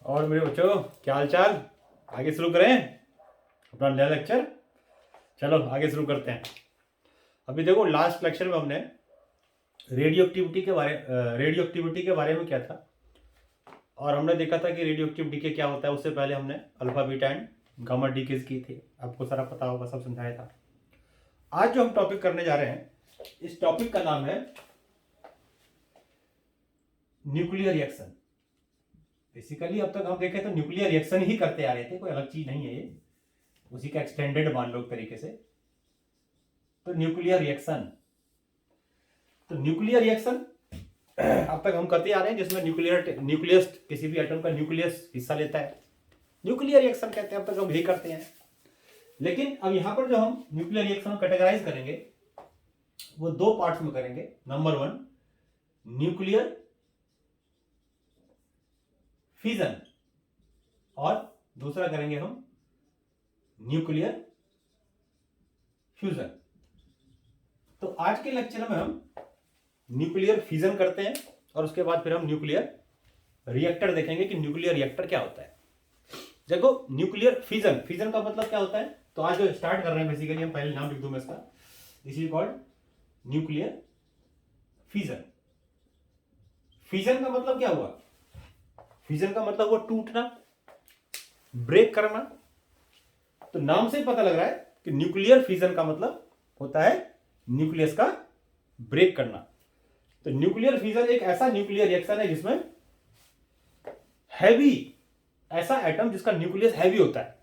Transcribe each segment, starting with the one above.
और मेरे बच्चों, क्या हाल चाल। आगे शुरू करें अपना नया लेक्चर। चलो आगे शुरू करते हैं। अभी देखो, लास्ट लेक्चर में हमने रेडियो एक्टिविटी के बारे में क्या था, और हमने देखा था कि रेडियो एक्टिविटी के क्या होता है। उससे पहले हमने alpha beta and gamma decays की थी, आपको सारा पता होगा, सब समझाया था। आज जो हम टॉपिक करने जा रहे हैं, इस टॉपिक का नाम है न्यूक्लियर रिएक्शन। बेसिकली अब तक हम देखें तो न्यूक्लियर रिएक्शन ही करते आ रहे थे, कोई अलग चीज नहीं है ये, उसी का एक्सटेंडेड मान लो एक तरीके से। तो न्यूक्लियर रिएक्शन अब तक हम करते आ रहे हैं, जिसमें न्यूक्लियस किसी भी एटम का न्यूक्लियस हिस्सा लेता है, न्यूक्लियर रिएक्शन कहते हैं। अब तक हम यही करते हैं, लेकिन अब यहां पर जो हम न्यूक्लियर रिएक्शन को कैटेगराइज करेंगे वो दो पार्ट्स में करेंगे। नंबर 1 न्यूक्लियर फिजन, और दूसरा करेंगे हम न्यूक्लियर फ्यूजन। तो आज के लेक्चर में हम न्यूक्लियर फिजन करते हैं, और उसके बाद फिर हम न्यूक्लियर रिएक्टर देखेंगे कि न्यूक्लियर रिएक्टर क्या होता है। देखो, न्यूक्लियर फिजन का मतलब क्या होता है। तो आज जो स्टार्ट कर रहे हैं, बेसिकली हम पहले नाम लिख दूं मैं इसका, this is called nuclear fission. Fission का मतलब क्या हुआ? फिजन का मतलब हुआ टूटना, ब्रेक करना। तो नाम से ही पता लग रहा है कि न्यूक्लियर फिजन का मतलब होता है न्यूक्लियस का ब्रेक करना। तो न्यूक्लियर फिजन एक ऐसा न्यूक्लियर रिएक्शन है जिसमें हैवी, ऐसा एटम जिसका न्यूक्लियस हैवी होता है,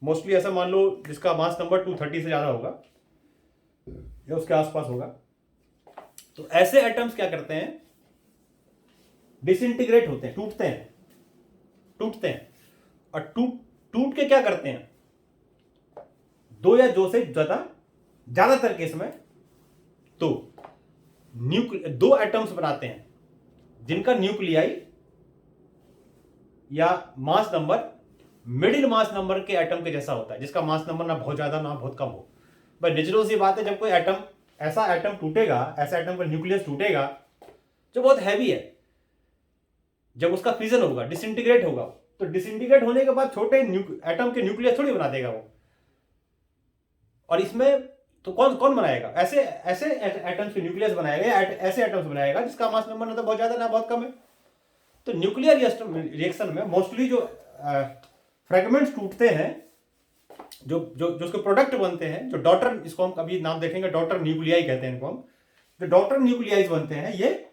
मोस्टली ऐसा मान लो जिसका मास नंबर 230 से ज्यादा होगा या उसके आसपास होगा। तो ऐसे एटम्स क्या करते हैं, डिसइंटीग्रेट होते हैं, टूटते हैं। और टूट के क्या करते हैं, दो या दो से ज्यादातर केस में तो दो एटम्स बनाते हैं जिनका न्यूक्लियाई या mass number middle mass number के एटम के जैसा होता है, जिसका मास नंबर ना बहुत ज्यादा ना बहुत कम हो। बस नेचुरल सी बात है, जब कोई एटम, ऐसा एटम टूटेगा, ऐसा एटम का न्यूक्लियस टूटेगा जो बहुत हैवी है, जब उसका फिजन होगा, डिसइंटीग्रेट होगा, तो डिसइंटीग्रेट होने के बाद छोटे एटम के न्यूक्लियस थोड़ी बना देगा वो। और इसमें तो कौन बनाएगा? ऐसे एटम्स के न्यूक्लियस बनाएगा, ऐसे एटम्स बनाएगा जिसका मास नंबर ना तो बहुत ज्यादा ना बहुत कम है। तो न्यूक्लियर रिएक्शन में मोस्टली जो फ्रेगमेंट्स टूटते हैं, जो जो जो उसके प्रोडक्ट बनते हैं, जो डॉटर, इसको हम कभी नाम देखेंगे, डॉटर न्यूक्लियाई कहते हैं इनको हम। जो डॉटर न्यूक्लियाइज बनते हैं, ये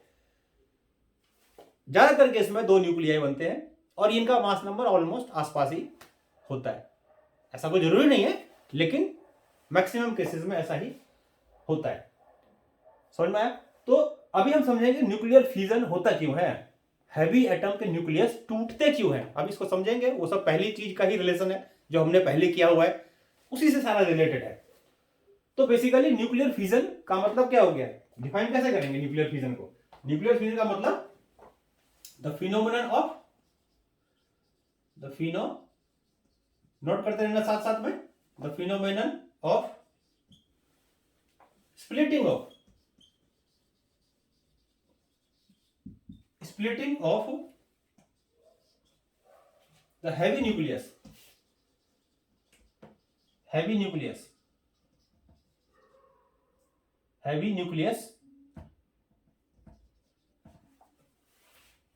ज्यादातर केस में दो न्यूक्लियाई बनते हैं, और इनका मास नंबर ऑलमोस्ट आसपास ही होता है। ऐसा कोई जरूरी नहीं है, लेकिन मैक्सिमम केसेस में ऐसा ही होता है। समझ में आया? तो अभी हम समझेंगे न्यूक्लियर फिजन होता क्यों है, हैवी एटम के न्यूक्लियस टूटते क्यों हैं। अब इसको समझेंगे। वो सब पहली चीज का ही रिलेशन है जो हमने पहले किया हुआ है, उसी से सारा रिलेटेड है। तो बेसिकली न्यूक्लियर फिजन का मतलब क्या हो गया, डिफाइन कैसे करेंगे न्यूक्लियर फिजन को? न्यूक्लियर फिजन का मतलब द फिनोमिनन ऑफ नोट करते रहना साथ साथ में, the phenomenon of splitting of the heavy nucleus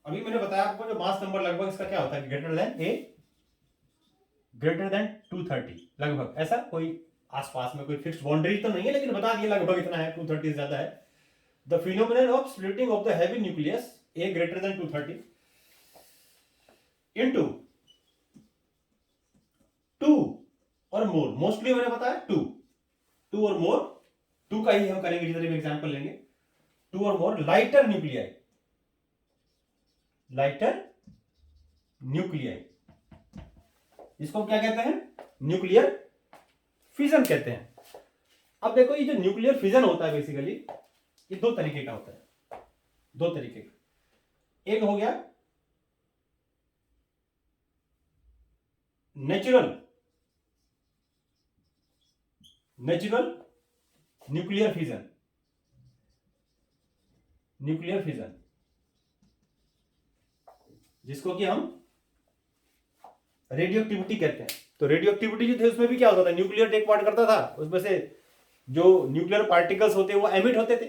अभी मैंने बताया आपको, जो मास नंबर लगभग इसका क्या होता है, ग्रेटर देन 230 लगभग। ऐसा कोई आसपास में कोई फिक्स्ड बाउंड्री तो नहीं है, लेकिन बता दिया लगभग इतना है, 230 से ज्यादा है। The phenomenon of splitting of the heavy nucleus A greater than 230 into 2 और मोर, मोस्टली मैंने बताया 2 और मोर, 2 का ही हम करेंगे, जितने भी एग्जांपल लेंगे, 2 और मोर लाइटर न्यूक्लियाई, इसको क्या कहते हैं, न्यूक्लियर फिजन कहते हैं। अब देखो, ये जो न्यूक्लियर फिजन होता है बेसिकली, ये दो तरीके का होता है, दो तरीके का। एक हो गया नेचुरल न्यूक्लियर फिजन, जिसको कि हम रेडियोएक्टिविटी कहते हैं। तो रेडियोएक्टिविटी जो थे उसमें भी क्या होता था, न्यूक्लियर टेक पार्ट करता था, उसमें से जो न्यूक्लियर पार्टिकल्स होते हैं वो एमिट होते थे।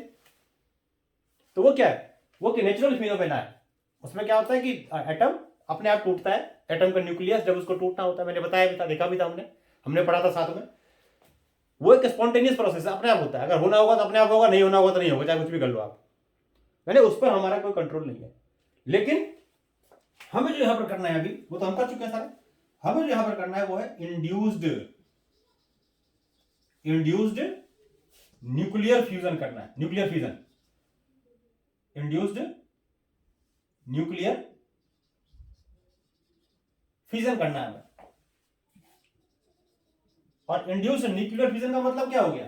तो वो क्या है, वो कि नेचुरल फिनोमेना है। उसमें क्या होता है कि एटम अपने आप टूटता है, एटम का न्यूक्लियस जब उसको टूटना होता है, मैंने बताया भी था, देखा भी था, हमने पढ़ा था साथ में। वो एक स्पॉन्टेनियस प्रोसेस है, अपने आप होता है। अगर होना होगा तो अपने आप होगा, नहीं होना होगा तो नहीं होगा, चाहे कुछ भी कर लो आप, यानी उस पर हमारा कोई कंट्रोल नहीं है। लेकिन हमें जो यहां पर करना है अभी, वो तो हम कर चुके हैं सारे, हमें जो यहां पर करना है वो है इंड्यूस्ड न्यूक्लियर फ्यूजन करना है। Nuclear fusion, induced nuclear fusion करना है हमें। और इंड्यूस्ड न्यूक्लियर फ्यूजन का मतलब क्या हो गया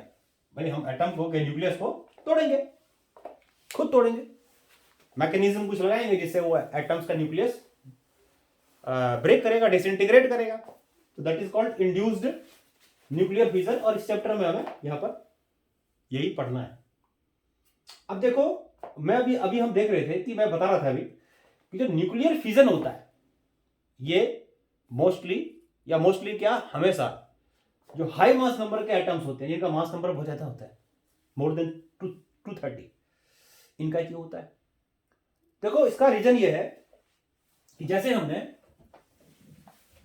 भाई, हम एटम को के न्यूक्लियस को तोड़ेंगे, खुद तोड़ेंगे, मैकेनिज्म कुछ लगाएंगे जिससे वो एटम्स का न्यूक्लियस ब्रेक करेगा, डिसइंटीग्रेट करेगा। तो that is called induced nuclear fusion. और इस चैप्टर में हमें यहां पर यही पढ़ना है। अब देखो, मैं अभी हम देख रहे थे कि मैं बता रहा था अभी कि जो न्यूक्लियर फ्यूजन होता है ये मोस्टली क्या, हमेशा जो हाई मास नंबर के एटम्स होते हैं, जिनका मास नंबर बहुत ज्यादा होता है, मोर देन 230, इनका क्यों होता है। देखो, इसका रीजन ये है कि जैसे हमने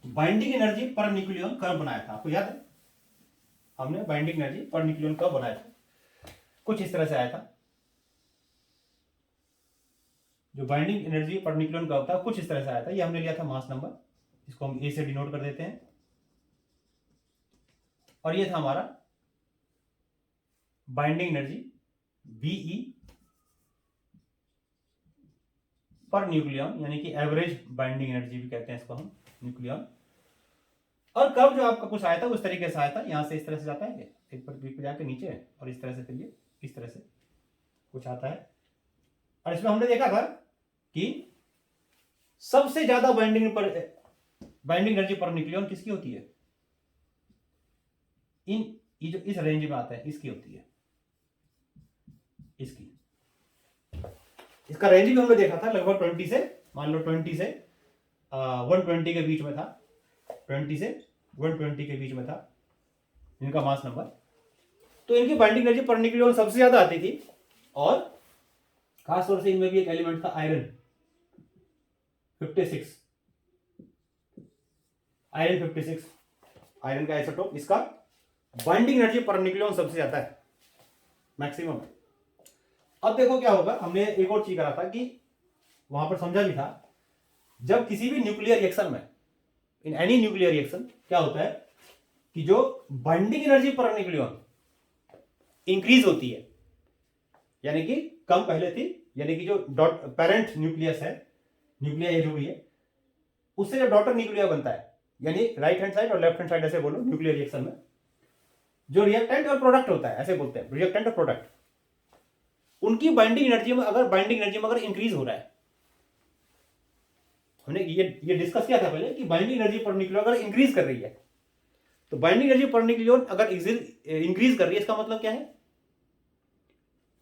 binding energy per nucleon curve बनाया था, आपको याद है, हमने binding energy per nucleon curve बनाया था, कुछ इस तरह से आया था। जो binding energy per nucleon curve था कुछ इस तरह से आया था। ये हमने लिया था मास नंबर, इसको हम ए से डिनोट कर देते हैं, और ये था हमारा बाइंडिंग एनर्जी बीई पर न्यूक्लियन, यानी कि एवरेज बाइंडिंग एनर्जी भी कहते हैं इसको हम, न्यूक्लियन। और कर्व जो आपका कुछ आया था उस तरीके से आया था, यहां से इस तरह से जाता है, एक पर जाके नीचे, और इस तरह से, फिर ये इस तरह से कुछ आता है। और इसमें हमने देखा था कि सबसे ज्यादा बाइंडिंग एनर्जी पर न्यूक्लियन किसकी होती है, ये जो इस रेंज में आता है इसकी होती है, इसका रेंज भी हमने देखा था लगभग 20 से, मान लो 20 से 120 के बीच में था, 20 से 120 के बीच में था इनका मास नंबर। तो इनकी बाइंडिंग एनर्जी पर न्यूक्लियन सबसे ज्यादा आती थी, और खासतौर से इनमें भी एक एलिमेंट था आयरन 56, आयरन का आइसोटोप, इसका बाइंडिंग एनर्जी पर न्यूक्लियन सबसे ज्यादा है, मैक्सिमम। अब देखो क्या होगा, हमने एक और चीज करा था कि वहां पर समझा भी था, जब किसी भी न्यूक्लियर रिएक्शन में, इन एनी न्यूक्लियर रिएक्शन, क्या होता है कि जो binding energy per nucleon increase होती है, यानी कि कम पहले थी, यानी कि जो पेरेंट न्यूक्लियस है, न्यूक्लिया जो भी है, उससे जब डॉटर न्यूक्लिया बनता है, यानी राइट हैंड साइड और लेफ्ट हैंड साइड ऐसे बोलो, न्यूक्लियर रिएक्शन में जो रिएक्टेंट और प्रोडक्ट होता है, ऐसे बोलते हैं, रिएक्टेंट और प्रोडक्ट, उनकी बाइंडिंग एनर्जी में अगर इंक्रीज हो रहा है, हमने ये डिस्कस किया था पहले कि बाइंडिंग एनर्जी पर न्यूक्लियन अगर इंक्रीज कर रही है, तो बाइंडिंग एनर्जी पर न्यूक्लियन अगर इंक्रीज कर रही है, इसका मतलब क्या है,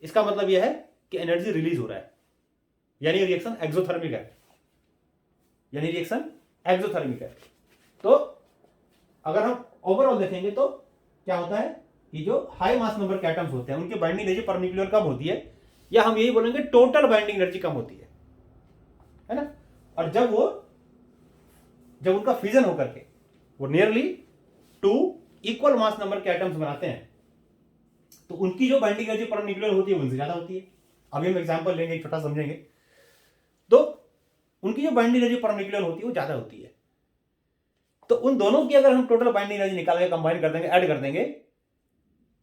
इसका मतलब यह है कि एनर्जी रिलीज हो रहा है, यानी रिएक्शन एक्सोथर्मिक है, तो अगर हम ओवरऑल देखेंगे तो क्या होता है कि जो हाई मास नंबर के एटम्स होते हैं उनकी बाइंडिंग एनर्जी पर न्यूक्लियन कम होती है, या हम यही बोलेंगे टोटल बाइंडिंग एनर्जी कम होती है ना। और जब उनका फ्यूजन होकर के वो नियरली 2 इक्वल मास नंबर के एटम्स बनाते हैं, तो उनकी जो बाइंडिंग एनर्जी पर न्यूक्लियन होती है उनसे ज्यादा होती है। अभी हम एग्जांपल लेंगे, एक छोटा समझेंगे, तो उनकी जो बाइंडिंग एनर्जी पर न्यूक्लियन होती है वो ज्यादा होती है। तो उन दोनों की अगर हम टोटल बाइंडिंग एनर्जी निकाल के कंबाइन कर देंगे, ऐड कर देंगे,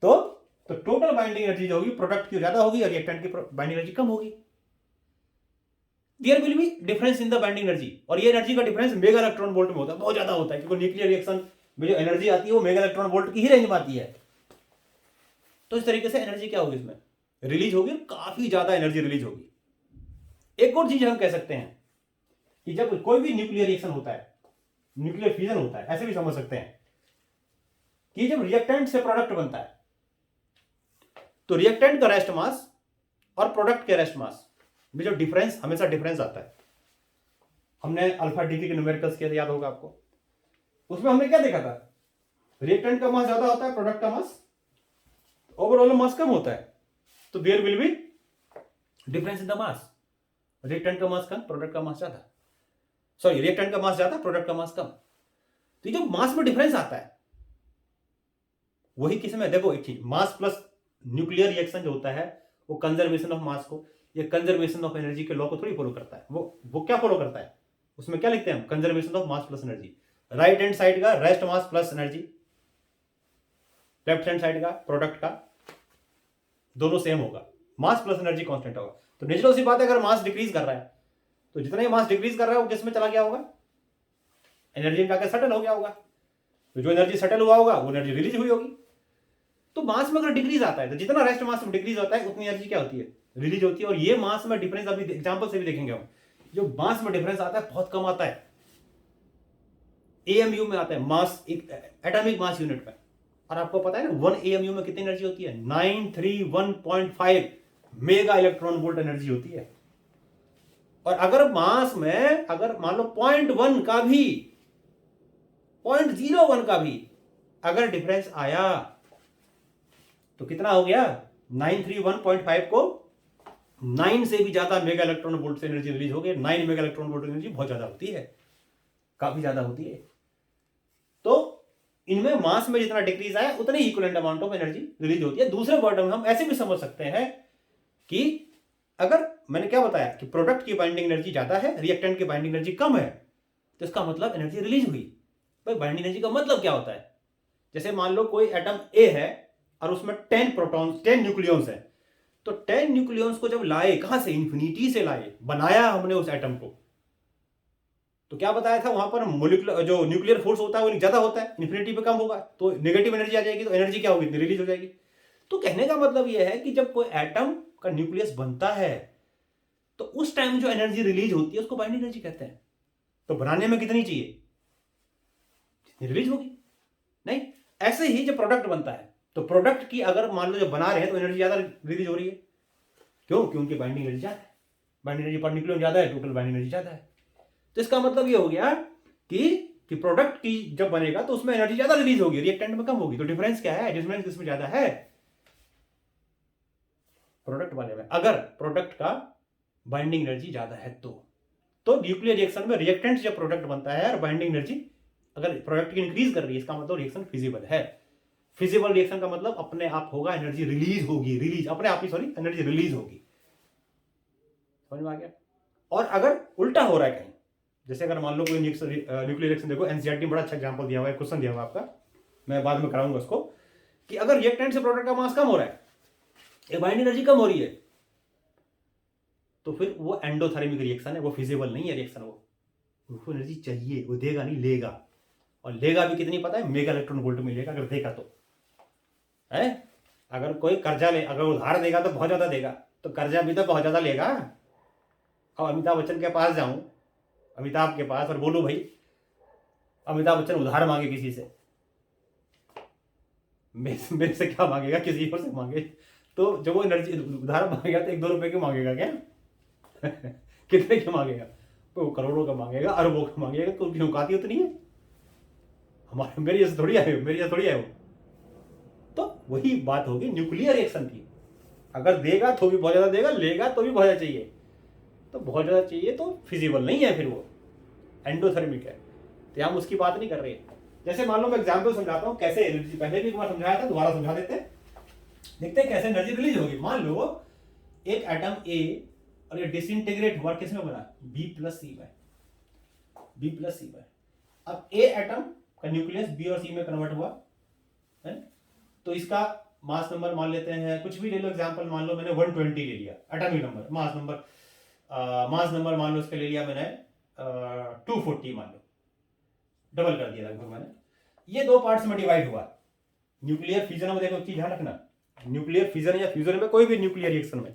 तो टोटल बाइंडिंग एनर्जी जो होगी प्रोडक्ट की ज्यादा होगी और रिएक्टेंट की बाइंडिंग एनर्जी कम होगी। There will be difference in the binding energy, और ये एनर्जी का डिफरेंस मेगा इलेक्ट्रॉन वोल्ट में होता है, बहुत ज्यादा होता है, क्योंकि न्यूक्लियर रिएक्शन में जो एनर्जी आती है वो मेगा इलेक्ट्रॉन वोल्ट की ही रेंज में आती है। तो इस तरीके से एनर्जी क्या होगी, इसमें रिलीज होगी, काफी ज्यादा एनर्जी रिलीज होगी। एक और चीज हम कह सकते हैं कि जब कोई भी न्यूक्लियर रिएक्शन होता है, न्यूक्लियर फ्यूजन होता है, ऐसे भी समझ सकते हैं कि जब रिएक्टेंट से प्रोडक्ट बनता है, तो रिएक्टेंट का रेस्ट मास और प्रोडक्ट के रेस्ट मास में जो डिफरेंस, हमेशा डिफरेंस आता है। हमने अल्फा डिग्री के न्यूमेरिकल्स किए थे, याद होगा आपको, उसमें हमने क्या देखा था, रिएक्टेंट का मास ज्यादा होता है, प्रोडक्ट का मास, ओवरऑल मास कम होता है, तो there will be difference in the mass. Reactant का मास कम, प्रोडक्ट का मास ज्यादा, सॉरी रिएक्टेंट का मास ज्यादा, प्रोडक्ट का मास कम। तो ये जो मास में डिफरेंस आता है वही किस में, देखो एक चीज, मास प्लस न्यूक्लियर रिएक्शन जो होता है वो कंजर्वेशन ऑफ मास को या कंजर्वेशन ऑफ एनर्जी के लॉ को थोड़ी फॉलो करता है। वो क्या फॉलो करता है, उसमें क्या लिखते हैं हम, conservation of mass plus energy. Right hand side का rest mass plus energy, left hand side का प्रोडक्ट का, दोनों सेम होगा, मास प्लस एनर्जी कांस्टेंट होगा। तो नेचुरल सी बात है, अगर मास डिक्रीज कर रहा है तो जितना ही मास डिक्रीज कर रहा है वो किस में चला गया होगा, एनर्जी में जाकर सेटल हो गया होगा। तो जो एनर्जी सेटल हुआ होगा वो एनर्जी रिलीज हुई होगी। तो मास में अगर डिक्रीज आता है तो जितना रेस्ट मास में डिक्रीज होता है उतनी एनर्जी क्या होती है, रिलीज होती है। और ये मास में डिफरेंस अभी एग्जांपल से भी देखेंगे हम, जो मास में डिफरेंस आता है बहुत कम आता है, एएमयू में आता है, मास एक एटॉमिक मास यूनिट में। और आपको पता है ना 1 एएमयू में कितनी एनर्जी होती है, 931.5 मेगा इलेक्ट्रॉन वोल्ट एनर्जी होती है। और अगर मास में अगर मान लो 0.1 का भी 0.01 का भी अगर डिफरेंस आया तो कितना हो गया, 931.5 को 9 से भी ज्यादा मेगा इलेक्ट्रॉन वोल्ट से एनर्जी रिलीज हो गई। 9 मेगा इलेक्ट्रॉन वोल्ट एनर्जी बहुत ज्यादा होती है, काफी ज्यादा होती है। तो इनमें मास में जितना डिक्रीज आया उतनी equivalent amount of energy release होती है। दूसरे वर्ड में हम ऐसे भी समझ सकते हैं कि अगर मैंने क्या बताया कि प्रोडक्ट की बाइंडिंग एनर्जी ज्यादा है, रिएक्टेंट की बाइंडिंग एनर्जी कम है, तो इसका मतलब एनर्जी रिलीज हुई। भाई बाइंडिंग एनर्जी का मतलब क्या होता है, जैसे मान लो कोई एटम ए है और उसमें 10 प्रोटॉन्स 10 न्यूक्लियॉन्स है, तो 10 न्यूक्लियॉन्स को जब लाए, कहां से, इन्फिनिटी से लाए, बनाया हमने उस एटम को, तो क्या बताया था वहां पर मोलिकुलर जो न्यूक्लियर फोर्स होता है वो ज्यादा होता है, इन्फिनिटी पे कम होगा, तो नेगेटिव एनर्जी आ जाएगी, तो एनर्जी क्या होगी, रिलीज हो जाएगी। तो कहने का मतलब यह है कि जब कोई एटम का न्यूक्लियस बनता है तो उस टाइम जो एनर्जी रिलीज होती है उसको बाइंडिंग एनर्जी कहते हैं। तो बनाने में कितनी चाहिए, जितनी रिलीज होगी। नहीं, ऐसे ही जब प्रोडक्ट बनता है तो प्रोडक्ट की अगर मान लो जब बना रहे हैं तो एनर्जी ज्यादा रिलीज हो रही है, क्यों, क्योंकि बाइंडिंग एनर्जी ज्यादा है, बाइंडिंग एनर्जी पर न्यूक्लियन ज्यादा है, टोटल बाइंडिंग एनर्जी ज्यादा है। तो इसका मतलब ये हो गया कि प्रोडक्ट की जब बनेगा तो उसमें एनर्जी ज्यादा रिलीज होगी, रिएक्टेंट में कम होगी। तो डिफरेंस क्या है, डिफरेंस किसमें ज्यादा है, प्रोडक्ट वाले में। अगर प्रोडक्ट का बाइंडिंग एनर्जी ज्यादा है तो न्यूक्लियर रिएक्शन में रिएक्टेंट जब प्रोडक्ट बनता है और बाइंडिंग एनर्जी अगर प्रोडक्ट की इंक्रीज कर रही है, इसका मतलब रिएक्शन फिजिबल है। फिजिबल रिएक्शन का मतलब अपने आप होगा, एनर्जी रिलीज होगी, रिलीज अपने आप ही, सॉरी, एनर्जी रिलीज होगी। समझ में आ गया। और अगर उल्टा हो रहा है कहीं, जैसे अगर मान लो कोई न्यूक्लियर रिएक्शन, देखो एनसीईआरटी में बड़ा अच्छा एग्जांपल दिया हुआ है, क्वेश्चन दिया हुआ है आपका, मैं बाद में कराऊंगा उसको, कि अगर रिएक्टेंट से प्रोडक्ट का मास कम हो रहा है, ये बाइंडिंग एनर्जी कम हो रही है, तो फिर वो एंडोथर्मिक रिएक्शन है, वो फिजिबल नहीं है रिएक्शन। वो उसको एनर्जी चाहिए, वो देगा नहीं, लेगा। और लेगा भी कितनी पता है, मेगा इलेक्ट्रॉन वोल्ट में लेगा अगर देगा तो है। अगर कोई कर्जा ले, अगर उधार देगा तो बहुत ज्यादा देगा, तो कर्जा भी तो बहुत ज्यादा लेगा। अब अमिताभ बच्चन के पास जाऊं, अमिताभ के पास, और बोलूं भाई अमिताभ बच्चन उधार मांगे किसी से, मेरे से क्या मांगेगा, किसी और से मांगे, तो जब वो एनर्जी उधार मांगेगा तो 1-2 रुपए के मांगेगा क्या कितने के मांगेगा, तो करोड़ों का मांगेगा, अरबों का मांगेगा, तो उनकी औकात उतनी है। हमारे मेरी जैसे थोड़ी आए, मेरी जैसे थोड़ी आए वो। तो वही बात होगी न्यूक्लियर रिएक्शन की, अगर देगा तो भी बहुत ज्यादा देगा, लेगा तो भी बहुत ज्यादा चाहिए, तो बहुत ज्यादा चाहिए तो फिजिबल नहीं है, फिर वो एंडोथर्मिक है। तो हम उसकी बात नहीं कर रहे। जैसे मान लो मैं एग्जाम्पल समझाता हूँ कैसे एनर्जी, पहले भी एक बार समझाया था, दोबारा समझा देते हैं, देखते हैं कैसे एनर्जी रिलीज होगी। मान लो एक एटम ए और ये डिसइंटीग्रेट हुआ किसमें बना, B+C में, B+C में। अब ए एटम का न्यूक्लियस बी और सी में कन्वर्ट हुआ है, तो इसका मास नंबर मान लेते हैं, कुछ भी ले लो एग्जांपल, मान लो मैंने 120 ले लिया एटॉमिक नंबर, मास नंबर मान लो इसका ले लिया मैंने 240, मान लो डबल कर दिया लगभग मैंने। ये 2 पार्ट्स में डिवाइड हुआ। न्यूक्लियर फ्यूजन में देखो, चीज ध्यान रखना, न्यूक्लियर फिजन या फ्यूजन में, कोई भी न्यूक्लियर रिएक्शन में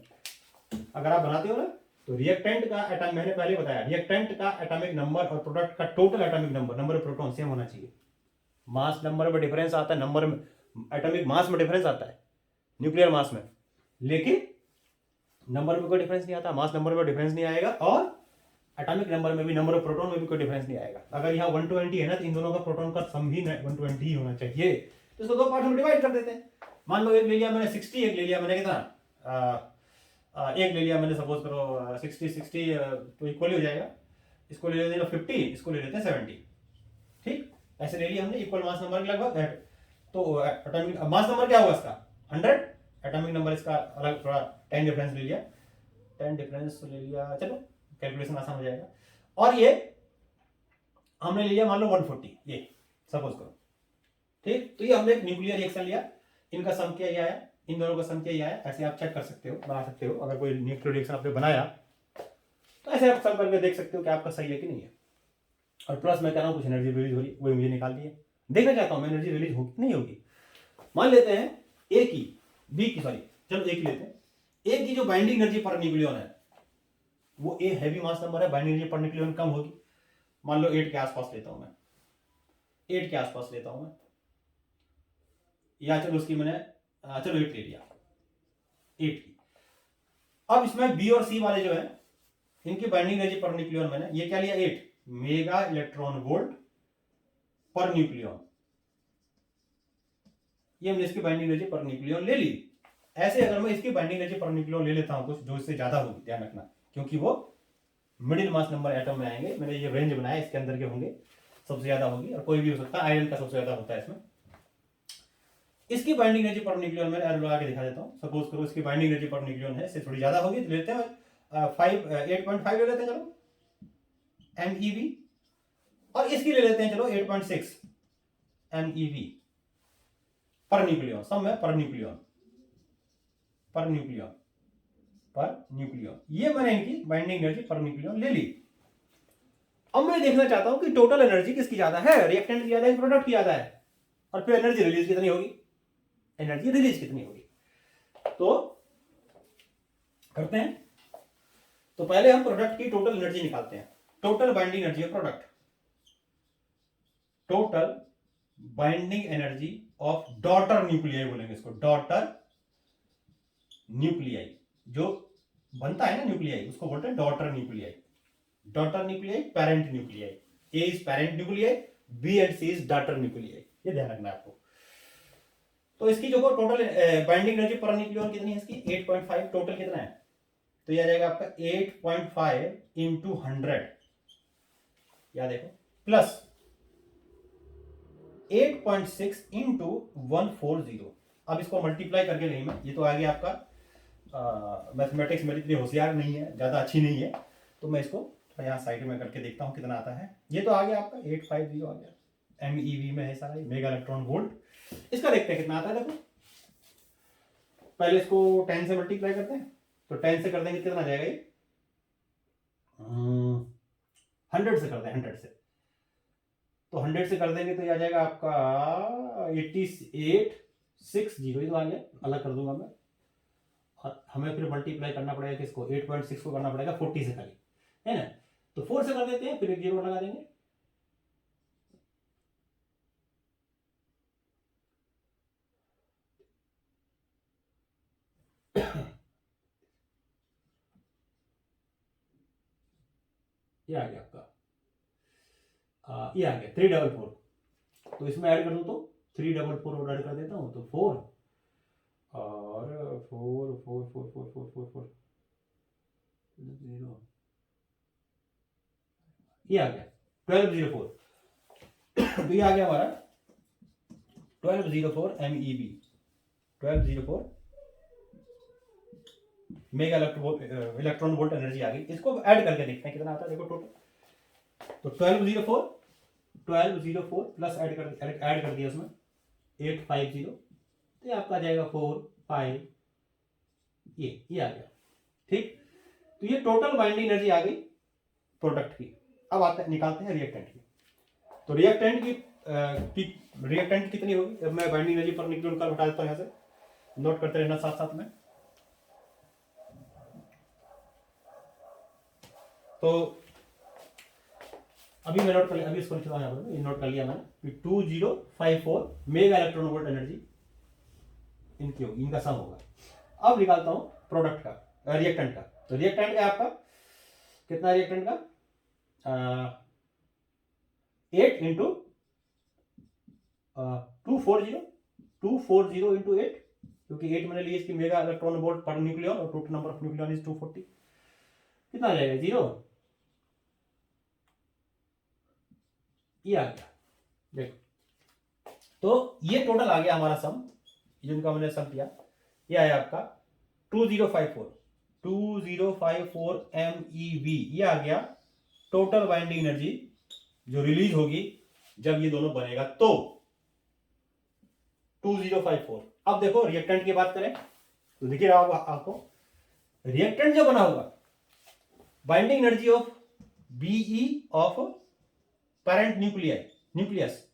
अगर आप बनाते हो ना, तो रिएक्टेंट का एटम, मैंने पहले बताया, रिएक्टेंट का एटॉमिक नंबर और प्रोडक्ट का total atomic number of proton same होना चाहिए। मास नंबर में डिफरेंस आता है, नंबर में, एटॉमिक मास में डिफरेंस आता है न्यूक्लियर मास में, लेकिन नंबर में कोई डिफरेंस नहीं आता, मास नंबर में डिफरेंस नहीं आएगा, और एटॉमिक नंबर में भी, नंबर ऑफ प्रोटॉन में भी कोई डिफरेंस नहीं आएगा। अगर यहाँ 120 है ना, तो इन दोनों का प्रोटॉन का सम भी 120 ही होना चाहिए, तो इसको दो पार्ट में डिवाइड कर देते हैं। मान लो एक ले लिया मैंने 60, एक ले लिया मैंने कितना, एक ले लिया मैंने सपोज करो 60 तो इक्वली हो जाएगा। इसको ले लेते हैं 50, इसको ले लेते हैं 70, ठीक, ऐसे ले लिया हमने इक्वल मास नंबर के लगभग। तो एटॉमिक मास नंबर क्या होगा इसका 100, एटॉमिक नंबर इसका अलग थोड़ा 10 डिफरेंस ले लिया, 10 डिफरेंस ले लिया, चलो कैलकुलेशन आसान हो जाएगा। और ये हमने लिया मान लो 140, ये सपोज करो, ठीक। तो ये हमने एक न्यूक्लियर रिएक्शन लिया, इनका सम क्या ये आया, इन दोनों का सम क्या ये आया, ऐसे आप चेक कर सकते हो, बना सकते हो। अगर कोई न्यूक्लियर रिएक्शन आपने बनाया तो ऐसे आप सम करके देख सकते हो कि आपका सही है कि नहीं है। और प्लस मैं कह रहा हूँ कुछ एनर्जी रिलीज हो रही है, वो मुझे निकाल दी है, देखना चाहता हूँ मैं एनर्जी रिलीज होगी नहीं होगी। मान लेते हैं ए की, बी की, सॉरी चलो ए की लेते हैं। ए की जो बाइंडिंग एनर्जी पर न्यूक्लियन है वो ए हैवी मास नंबर है, बाइंडिंग एनर्जी पर न्यूक्लियन कम होगी। मान लो 8 के आसपास लेता हूं मैं, 8 के आसपास लेता हूं मैं, या चलो उसकी मैंने चलो 8 ले लिया, 8 की। अब इसमें बी और सी वाले जो है इनकी बाइंडिंग एनर्जी पर न्यूक्लियन मैंने ये क्या लिया 8 मेगा इलेक्ट्रॉन वोल्ट पर न्यूक्लियन, ये हमने इसकी बाइंडिंग एनर्जी पर न्यूक्लियन ले ली। ऐसे अगर मैं इसकी बाइंडिंग एनर्जी पर न्यूक्लियन ले लेता हूं कुछ जो इससे ज्यादा होगी, ध्यान रखना, क्योंकि वो मिडिल मास नंबर एटम में आएंगे, मैंने ये रेंज बनाया इसके अंदर के होंगे, सबसे ज्यादा होगी, और कोई भी हो सकता है, आयरन का सबसे ज्यादा होता है इसमें। इसकी बाइंडिंग एनर्जी पर न्यूक्लियन में एरो लगा के दिखा देता हूं। सपोज करो इसकी बाइंडिंग एनर्जी पर न्यूक्लियन है, इससे थोड़ी ज्यादा होगी तो लेते हैं 8.5 ले लेते हैं चलो MeV, और इसकी ले लेते हैं चलो 8.6 MeV पर न्यूक्लियन, सब में per nucleon, per nucleon, per nucleon, ये मैंने इनकी बाइंडिंग एनर्जी पर न्यूक्लियन ले ली। अब मैं देखना चाहता हूं कि टोटल एनर्जी किसकी ज्यादा है, रिएक्टेंट की ज्यादा है, प्रोडक्ट की ज्यादा है, और फिर एनर्जी रिलीज कितनी होगी, एनर्जी रिलीज कितनी होगी। तो करते हैं, तो पहले हम प्रोडक्ट की टोटल एनर्जी निकालते हैं, total binding energy of product, total binding energy of daughter nuclei बोलेंगे इसको, डॉटर न्यूक्लियाई, जो बनता है ना न्यूक्लियाई उसको बोलते हैं daughter nuclei, daughter nuclei, parent nuclei, A is parent nuclei, B and C is daughter nuclei, ये ध्यान रखना है आपको। तो इसकी जो total binding energy per nucleon कितनी है इसकी 8.5, टोटल कितना है, तो यह आ जाएगा आपका 8.5 इंटू 100, या देखो प्लस 8.6 इंटू 140। अब इसको मल्टीप्लाई करके नहीं मैं, ये तो आ गया आपका मैथमेटिक्स मेरी इतनी होशियार नहीं है, ज्यादा अच्छी नहीं है, तो मैं इसको यहाँ साइड में करके देखता हूँ कितना आता है। ये तो आ गया आपका 850 आ गया, MeV में है सारा, मेगा इलेक्ट्रॉन वोल्ट। इसका देखते हैं कितना आता है, देखो पहले इसको 10 से मल्टीप्लाई करते हैं, तो 10 से कर देंगे कितना जाएगा ये 100 से कर दें, 100 से, तो 100 से कर देंगे तो ये आ जाएगा आपका 8860, तो आ गया, अलग कर दूंगा मैं, और हमें फिर मल्टीप्लाई करना पड़ेगा किसको 8.6 को करना पड़ेगा 40 से खाली, है ना, तो 4 से कर देते हैं, फिर एक जीरो लगा देंगे, ये आ गया आपका, ये आ गया 344, तो इसमें ऐड कर दो तो 344 और ऐड कर देता हूँ तो 4 और 4 4 4 4 4 4 4 0, ये आ गया 1204, तो ये आ गया हमारा 1204 MeV, 1204 mega electron volt energy आ गई। इसको ऐड करके देखते हैं कितना आता है, देखो टोटल, तो 1204 प्लस ऐड कर दिया उसमें 850, तो ये आपका आ जाएगा 4 5, ये आ गया, ठीक। तो ये टोटल बाइंडिंग एनर्जी आ गई प्रोडक्ट की। अब आते हैं निकालते हैं रिएक्टेंट की, तो रिएक्टेंट की रिएक्टेंट कितनी होगी, अब मैं बाइंडिंग एनर्जी पर न्यूक्लियन का हटा देता हूं, यहां से नोट करते रहना साथ साथ में। तो अभी मैं नोट कर लिया, अभी इसको लिखा यहाँ पर, ये नोट कर लिया मैंने, 2054 मेगा इलेक्ट्रॉन वोल्ट एनर्जी इनकी होगी, इनका सम होगा। अब निकालता हूं प्रोडक्ट का, रिएक्टेंट का, तो रिएक्टेंट का आपका कितना, रिएक्टेंट का 8 इंटू 240 इंटू 8, क्योंकि 8 मैंने लिए इसकी मेगा इलेक्ट्रॉन वोल्ट पर न्यूक्लियन और total number of nucleon is 240। कितना आ जाएगा? 0। ये आ गया, देखो। तो ये टोटल आ गया हमारा सम, जिनका मैंने सम किया, ये आया आपका 2054 MeV। ये आ गया टोटल बाइंडिंग एनर्जी जो रिलीज होगी जब ये दोनों बनेगा, तो 2054। अब देखो रिएक्टेंट की बात करें तो दिख रहा होगा आपको, रिएक्टेंट जो बना होगा, binding energy of BE of parent nucleus,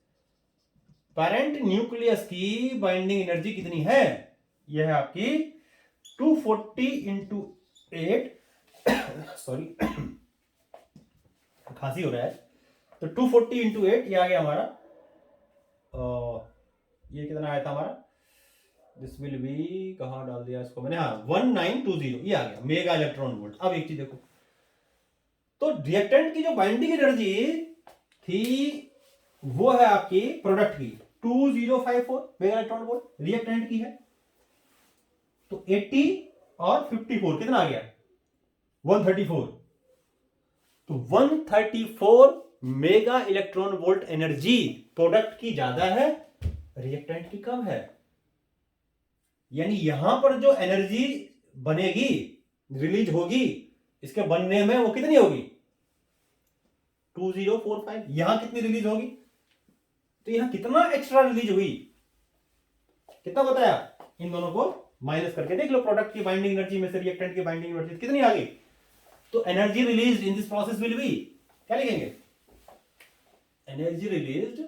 parent nucleus की बाइंडिंग एनर्जी कितनी है? यह है आपकी 240 इंटू 8 सॉरी खांसी हो रहा है, तो 240 इंटू 8 ये आ गया हमारा, ये कितना आया था हमारा, दिस विल बी, कहां डाल दिया इसको मैंने, हाँ 1920, ये आ गया मेगा इलेक्ट्रॉन वोल्ट। अब एक चीज देखो, तो रिएक्टेंट की जो बाइंडिंग एनर्जी थी वो है आपकी प्रोडक्ट की 2054 मेगा इलेक्ट्रॉन वोल्ट, रिएक्टेंट की है तो 80 और 54 कितना आ गया? 134। तो 134 mega electron volt energy product की ज्यादा है, रिएक्टेंट की कम है। यानी यहां पर जो एनर्जी बनेगी, रिलीज होगी, इसके बनने में वो कितनी होगी? 2045। यहां कितनी रिलीज होगी? तो यहां कितना एक्स्ट्रा रिलीज हुई, कितना बताया? इन दोनों को माइनस करके देख लो, प्रोडक्ट की बाइंडिंग एनर्जी में से रिएक्टेंट की बाइंडिंग एनर्जी कितनी आ गई। तो energy release in this process will be, क्या लिखेंगे? Energy released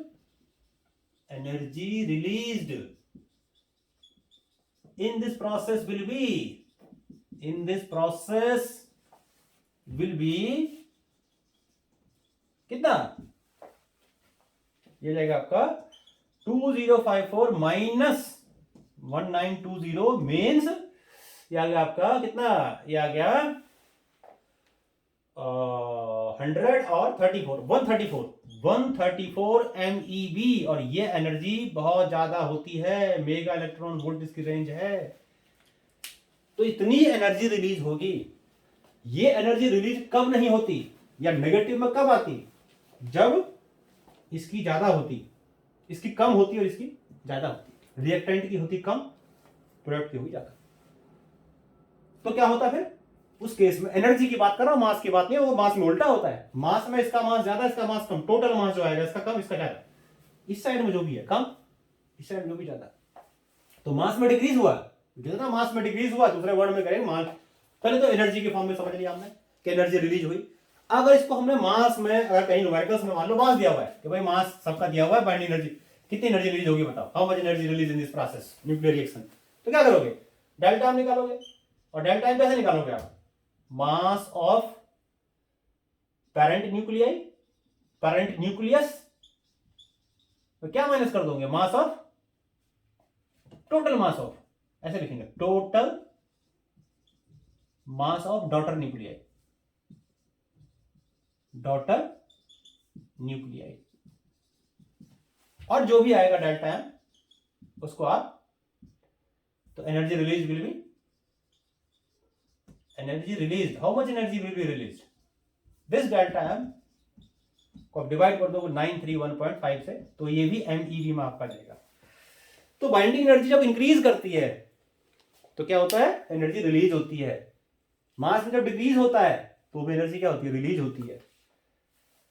in this process will be कितना? ये जाएगा आपका 2054 माइनस 1920 मीन्स ये आ गया आपका कितना? ये आ गया 100 और 134 MeV। और ये एनर्जी बहुत ज्यादा होती है, मेगा इलेक्ट्रॉन वोल्ट इसकी रेंज है, तो इतनी एनर्जी रिलीज होगी। ये एनर्जी रिलीज कब नहीं होती या नेगेटिव में कब आती? जब इसकी ज्यादा होती, इसकी कम होती और इसकी ज्यादा होती। रिएक्टेंट की होती कम, प्रोडक्ट की होगी ज्यादा। तो क्या होता फिर उस केस में? एनर्जी की बात कर रहा हूं, मास की बात नहीं, वो मास में उल्टा होता है। मास में इसका मास ज्यादा, इसका मास कम, टोटल मास जो आएगा इसका कम, इसका ज्यादा। इस साइड में जो भी है कम, इस साइड में जो भी ज्यादा, तो मास में डिक्रीज हुआ। जितना मास में डिक्रीज हुआ, दूसरे वर्ड में करेंगे मास। पहले तो एनर्जी के फॉर्म में समझ लिया हमने कि एनर्जी रिलीज हुई। अगर इसको हमने मास में, अगर कहीं न्यूमेरिकल्स में मान लो मास दिया हुआ है कि भाई मास सबका दिया हुआ है, बाइंडिंग एनर्जी कितनी एनर्जी रिलीज होगी बताओ, how much energy release in this process nuclear reaction, तो क्या करोगे? डेल्टा निकालोगे। और डेल्टा कैसे निकालोगे आप? मास ऑफ पेरेंट न्यूक्लियस, तो क्या माइनस कर दोगे? Mass of, total mass of, ऐसे लिखेंगे, total mass of daughter nuclei, और जो भी आएगा डेल्टा एम उसको आप, तो energy release will be, energy release, how much energy will be release, this delta M को आप डिवाइड कर दोगे 931.5 से, तो ये भी MeV में आपका जाएगा। तो बाइंडिंग एनर्जी जब इंक्रीज करती है तो क्या होता है? एनर्जी रिलीज होती है। मास में जब डिक्रीज होता है तो भी एनर्जी क्या होती है? रिलीज होती है।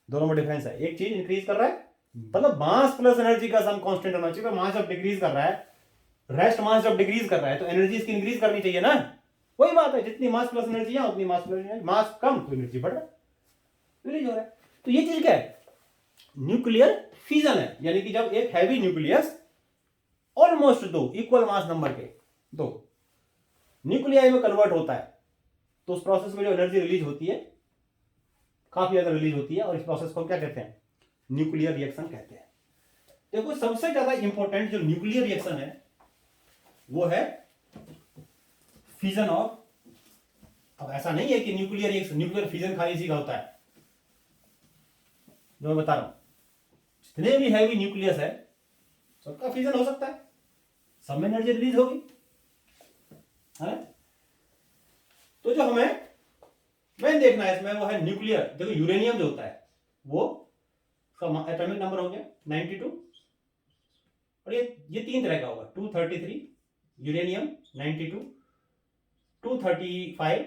दोनों में डिफरेंस है। एक चीज इंक्रीज कर रहा है, मतलब मास प्लस एनर्जी का सम कांस्टेंट होना चाहिए। मास जब डिक्रीज कर रहा है, रेस्ट मास जब डिक्रीज कर रहा है, तो एनर्जी इसकी इंक्रीज करनी चाहिए ना। वही बात है, जितनी मास प्लस एनर्जी है उतनी मास प्लस एनर्जी, मास कम तो एनर्जी बढ़ रहा है, रिलीज हो रहा है। तो ये चीज क्या है? न्यूक्लियर फिजन है। यानी कि जब एक हैवी न्यूक्लियस ऑलमोस्ट दो इक्वल मास नंबर के दो न्यूक्लियाई में कन्वर्ट होता है, तो उस प्रोसेस में जो एनर्जी रिलीज होती है काफी ज्यादा रिलीज होती है, और इस प्रोसेस को क्या कहते हैं? न्यूक्लियर रिएक्शन कहते हैं। देखो सबसे ज्यादा इंपॉर्टेंट जो न्यूक्लियर रिएक्शन है वो है फिजन ऑफ, अब ऐसा नहीं है कि न्यूक्लियर रिएक्शन, न्यूक्लियर फिजन खाली इसी का होता है। जो मैं बता रहा हूं, जितने भी हैवी न्यूक्लियस है सबका फ्यूजन हो सकता है, सब में एनर्जी रिलीज होगी, है। तो जो हमें मेन देखना है इसमें वो है न्यूक्लियर। देखो यूरेनियम जो होता है वो एटॉमिक नंबर हो गया 92, और ये 3 तरह का होगा, 233 यूरेनियम, 92 235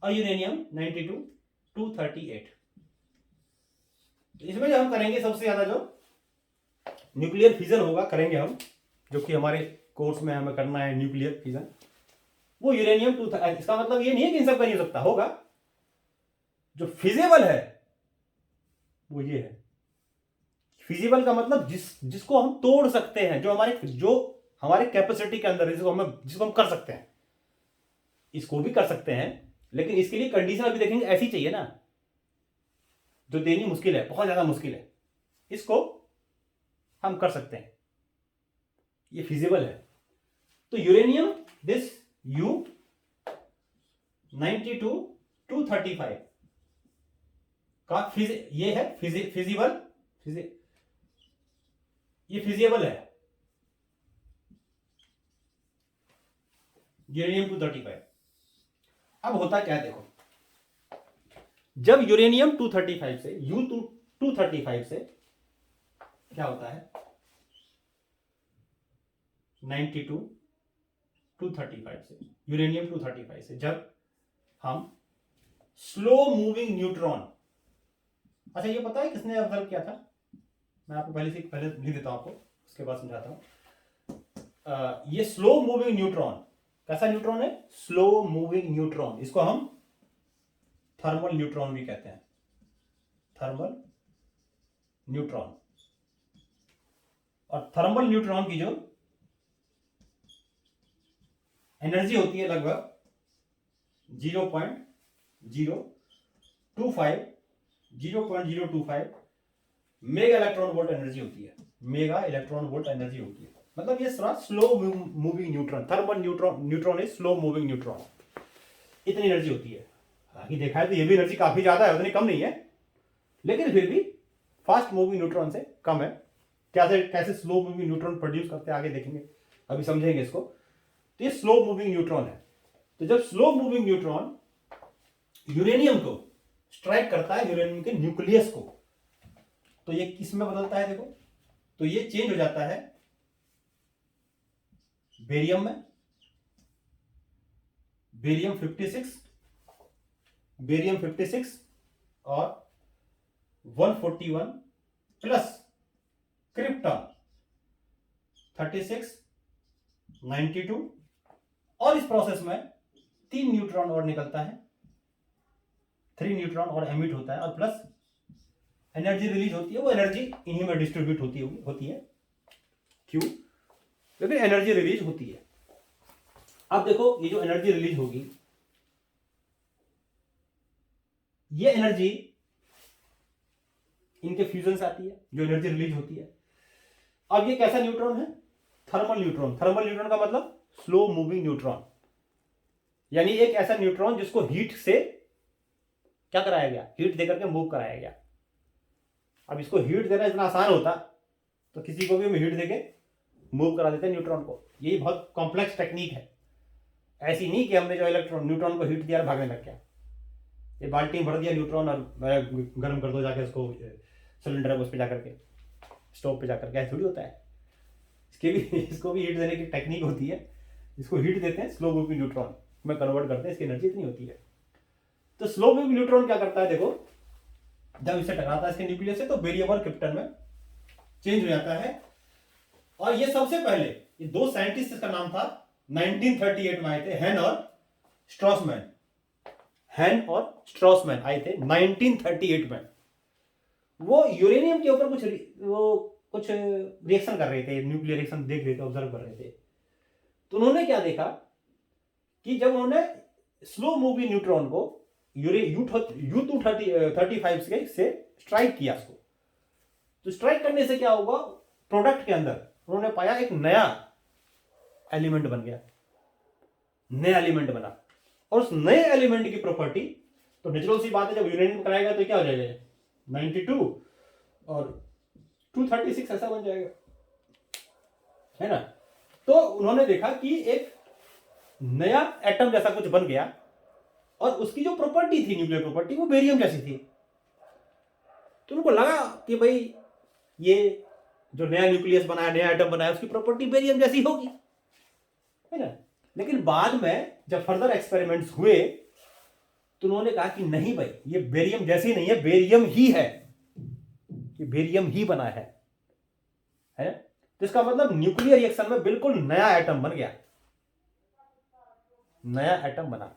और यूरेनियम 92 238। तो इसमें जो हम करेंगे सबसे ज्यादा जो न्यूक्लियर फिजन होगा करेंगे हम, जो कि हमारे कोर्स में हमें करना है न्यूक्लियर फिजन, वो यूरेनियम 2। इसका मतलब ये नहीं है कि इन सब का नहीं हो सकता, होगा। जो फिजिबल है वो ये है। फिजिबल का मतलब जिसको हम तोड़ सकते हैं, जो हमारे कैपेसिटी के अंदर, जिसको हम कर सकते हैं, इसको भी कर सकते हैं, लेकिन इसके लिए कंडीशन अभी देखेंगे ऐसी चाहिए ना, जो देनी मुश्किल है, बहुत ज्यादा मुश्किल है। इसको हम कर सकते हैं, ये फिजिबल है। तो यूरेनियम दिस U92 235 का ये है फिजिबल, ये फिजिबल है यूरेनियम 235। अब होता क्या है देखो, जब यूरेनियम 235 से U235 से क्या होता है 92 235 से, यूरेनियम 235 से जब हम स्लो मूविंग न्यूट्रॉन, अच्छा ये पता है किसने ऑब्जर्व किया था? मैं आपको पहले लिख देता हूं, आपको उसके बाद समझाता हूं। ये स्लो मूविंग न्यूट्रॉन कैसा न्यूट्रॉन है? Slow moving neutron. इसको हम थर्मल न्यूट्रॉन भी कहते हैं, थर्मल न्यूट्रॉन। और थर्मल न्यूट्रॉन की जो एनर्जी होती है लगभग 0.025 मेगा इलेक्ट्रॉन वोल्ट एनर्जी होती है, मेगा इलेक्ट्रॉन वोल्ट एनर्जी होती है। मतलब ये slow moving neutron, thermal neutron is slow moving neutron, इतनी एनर्जी होती है। हालांकि देखा है तो ये भी एनर्जी काफी ज्यादा है, उतनी कम नहीं है, लेकिन फिर भी फास्ट मूविंग न्यूट्रॉन से कम है। कैसे स्लो मूविंग न्यूट्रॉन प्रोड्यूस करते हैं आगे देखेंगे, अभी समझेंगे इसको। तो ये स्लो मूविंग न्यूट्रॉन है। तो जब स्लो मूविंग न्यूट्रॉन यूरेनियम को स्ट्राइक करता है, यूरेनियम के न्यूक्लियस को, तो ये किस में बदलता है देखो, तो ये चेंज हो जाता है बेरियम में, बेरियम 56 और 141 प्लस क्रिप्टॉन 36 92, और इस प्रोसेस में 3 न्यूट्रॉन और निकलता है, 3 न्यूट्रॉन और एमिट होता है, और प्लस एनर्जी रिलीज होती है। वो एनर्जी इन्हीं में डिस्ट्रीब्यूट होती है क्यों? क्योंकि एनर्जी रिलीज होती है। अब देखो ये जो एनर्जी रिलीज होगी, ये एनर्जी इनके फ्यूजन से आती है, जो एनर्जी रिलीज होती है। अब ये कैसा न्यूट्रॉन है? Thermal neutron. थर्मल न्यूट्रॉन का मतलब स्लो मूविंग न्यूट्रॉन, यानी एक ऐसा न्यूट्रॉन जिसको हीट से क्या कराया गया, हीट देकर के मूव कराया गया। अब इसको हीट देना इतना आसान होता तो किसी को भी हम हीट देके मूव करा देते हैं न्यूट्रॉन को। यही बहुत कॉम्प्लेक्स टेक्निक है, ऐसी नहीं कि हमने जो न्यूट्रॉन को हीट दिया और भागने लग गया। ये बाल्टी में भर दिया न्यूट्रॉन और गर्म कर दो जाके उसको, सिलेंडर है उस पर जाकर के, स्टोव पे जाकर के, ऐसे थोड़ी होता है। इसको भी हीट देने की टेक्निक होती है। इसको हीट देते हैं, स्लो मूविंग न्यूट्रॉन में कन्वर्ट करते हैं, इसकी एनर्जी इतनी होती है। तो स्लो मूविंग न्यूट्रॉन क्या करता है देखो, जब इसे टकराता है इसके न्यूक्लियस से तो बेरियम और क्रिप्टन में चेंज हो जाता है। और ये सबसे पहले ये 2 साइंटिस्ट, इसका नाम था 1938 में आए थे, हेन और स्ट्रॉसमैन आए थे 1938 में। वो यूरेनियम के ऊपर कुछ रिएक्शन कर रहे थे, न्यूक्लियर रिएक्शन देख रहे थे, ऑब्जर्व कर रहे थे। तो उन्होंने क्या देखा कि जब उन्होंने स्लो मूविंग न्यूट्रॉन को U235 से स्ट्राइक किया उसको, तो स्ट्राइक करने से क्या होगा, प्रोडक्ट के अंदर उन्होंने पाया एक नया एलिमेंट बन गया, नया एलिमेंट बना। और उस नए एलिमेंट की प्रॉपर्टी, तो नेचुरल सी बात है, जब यूरेनियम कराएगा तो क्या हो जाएगा, 92 और 236 ऐसा बन जाएगा, है ना। तो उन्होंने देखा कि एक नया एटम जैसा कुछ बन गया और उसकी जो प्रॉपर्टी थी, न्यूक्लियर प्रॉपर्टी, वो बेरियम जैसी थी। तो उनको लगा कि भाई ये जो नया न्यूक्लियस बनाया, नया एटम बनाया, उसकी प्रॉपर्टी बेरियम जैसी होगी, है ना। लेकिन बाद में जब फर्दर एक्सपेरिमेंट्स हुए तो उन्होंने कहा कि नहीं भाई, ये बेरियम जैसी नहीं है, बेरियम ही है, ये बेरियम ही बना है। तो इसका मतलब न्यूक्लियर रिएक्शन में बिल्कुल नया एटम बन गया, नया एटम बना।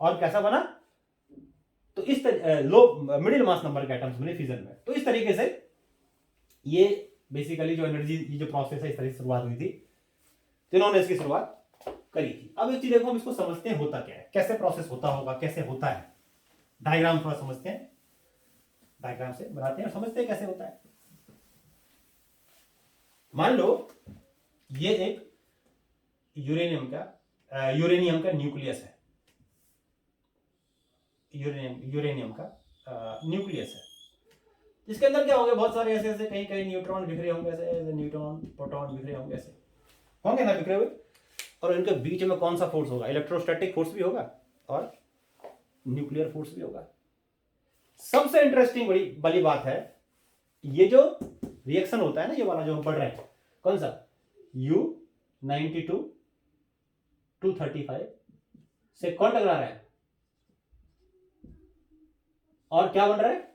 और कैसा बना? तो इस लो मिडिल मास नंबर के एटम्स बने फ्यूजन में। तो इस तरीके से ये बेसिकली जो एनर्जी, ये जो प्रोसेस है, इस तरह से शुरुआत हुई थी, तो इन्होंने इसकी शुरुआत करी थी। अब एक चीज देखो, हम इसको समझते हैं होता क्या है, कैसे प्रोसेस होता होगा, कैसे होता है। डायग्राम थोड़ा समझते हैं, डायग्राम से बनाते हैं और समझते हैं कैसे होता है। मान लो ये एक यूरेनियम का न्यूक्लियस है, यूरेनियम का न्यूक्लियस है, जिसके अंदर क्या होंगे, बहुत सारे ऐसे ऐसे कहीं कहीं न्यूट्रॉन बिखरे होंगे, ऐसे न्यूट्रॉन प्रोटॉन बिखरे होंगे, ऐसे होंगे ना बिखरे हुए। और इनके बीच में कौन सा फोर्स होगा? इलेक्ट्रोस्टैटिक फोर्स भी होगा और न्यूक्लियर फोर्स भी होगा। सबसे इंटरेस्टिंग बड़ी वाली बात है, ये जो रिएक्शन होता है ना, ये वाला जो हम पढ़ रहे हैं, कौन सा? U92 235 से कौन टकरा रहा है और क्या बन रहा है?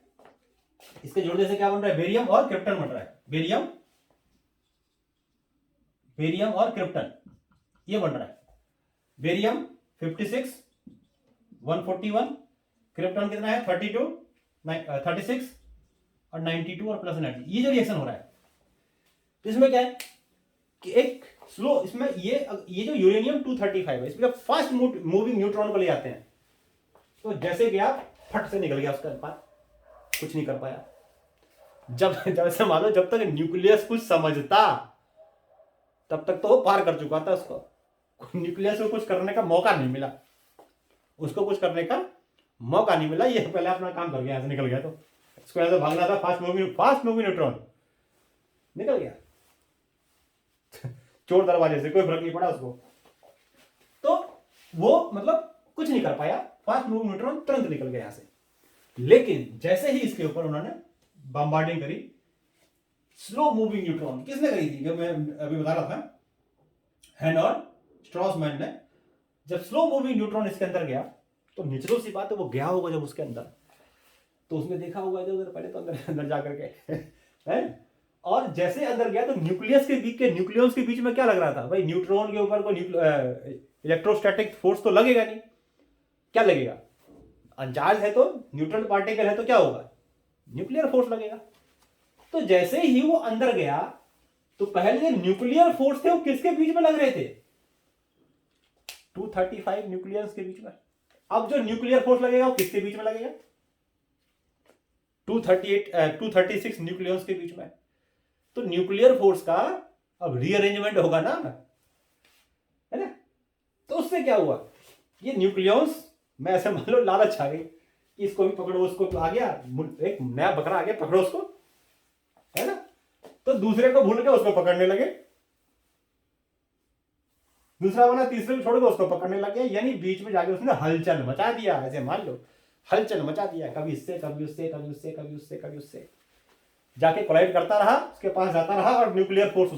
इसके जुड़ने से क्या बन रहा है? बेरियम और क्रिप्टन बन रहा है। बेरियम और क्रिप्टन ये बन रहा है। बेरियम 56 141, क्रिप्टन कितना है? 32 36 और 92 और प्लस 90। ये जो रिएक्शन हो रहा है, तो इसमें क्या है कि एक स्लो, इसमें ये जो यूरेनियम 235 है, इसमें फास्ट मूविंग न्यूट्रॉन को ले आते हैं, तो जैसे गया फट से निकल गया, उसका पार कुछ नहीं कर पाया। जब से मान लो, जब तक न्यूक्लियस कुछ समझता तब तक तो वो पार कर चुका था, उसको न्यूक्लियस को कुछ करने का मौका नहीं मिला, उसको कुछ करने का मौका नहीं मिला। ये पहले अपना काम कर गया, ऐसे निकल गया। तो इसको ऐसे भागना था, फास्ट मूविंग न्यूट्रॉन निकल गया चोर दरवाजे से, कोई फर्क नहीं पड़ा उसको। तो वो मतलब कुछ नहीं कर पाया, फास्ट मूविंग न्यूट्रॉन तुरंत निकल गया यहां से। लेकिन जैसे ही इसके ऊपर उन्होंने बम्बार्डिंग करी स्लो मूविंग न्यूट्रॉन, किसने करी थी? जो मैं अभी बता रहा था, हैन और स्ट्रॉसमैन ने। जब स्लो मूविंग न्यूट्रॉन इसके अंदर गया, तो नेचुरल सी बात है, वो गया होगा जब उसके अंदर, तो उसने देखा होगा इधर उधर, पहले तो अंदर जाकर के है। और जैसे अंदर गया तो न्यूक्लियस के न्यूक्लियस के बीच में क्या लग रहा था भाई? न्यूट्रॉन के ऊपर कोई इलेक्ट्रोस्टैटिक फोर्स तो लगेगा नहीं। क्या लगेगा? अनचार्ज है तो, न्यूट्रल पार्टिकल है तो क्या होगा? न्यूक्लियर फोर्स लगेगा। तो जैसे ही वो अंदर गया, तो पहले न्यूक्लियर फोर्स थे वो किसके बीच में लग रहे थे? 235 न्यूक्लियस के बीच में। अब जो न्यूक्लियर फोर्स लगेगा वो किसके बीच में लगेगा? 236 न्यूक्लियस के बीच में। तो न्यूक्लियर फोर्स का अब रीअरेंजमेंट होगा ना, है ना। तो उससे क्या हुआ, ये न्यूक्लियस में ऐसे मान लो लालच आ गई, इसको भी पकड़ो, उसको आ गया, एक नया बकरा आ गया, पकड़ो उसको, है ना। तो दूसरे को भूल के उसको पकड़ने लगे, दूसरा बना, तीसरे को छोड़ के उसको पकड़ने लगे, यानी बीच में जाके उसने हलचल मचा दिया। ऐसे मान लो हलचल मचा दिया, कभी इससे कभी उससे, कभी उससे कभी उससे कभी उससे, जाके कोलाइड करता रहा, उसके पास जाता रहा, और न्यूक्लियर फोर्स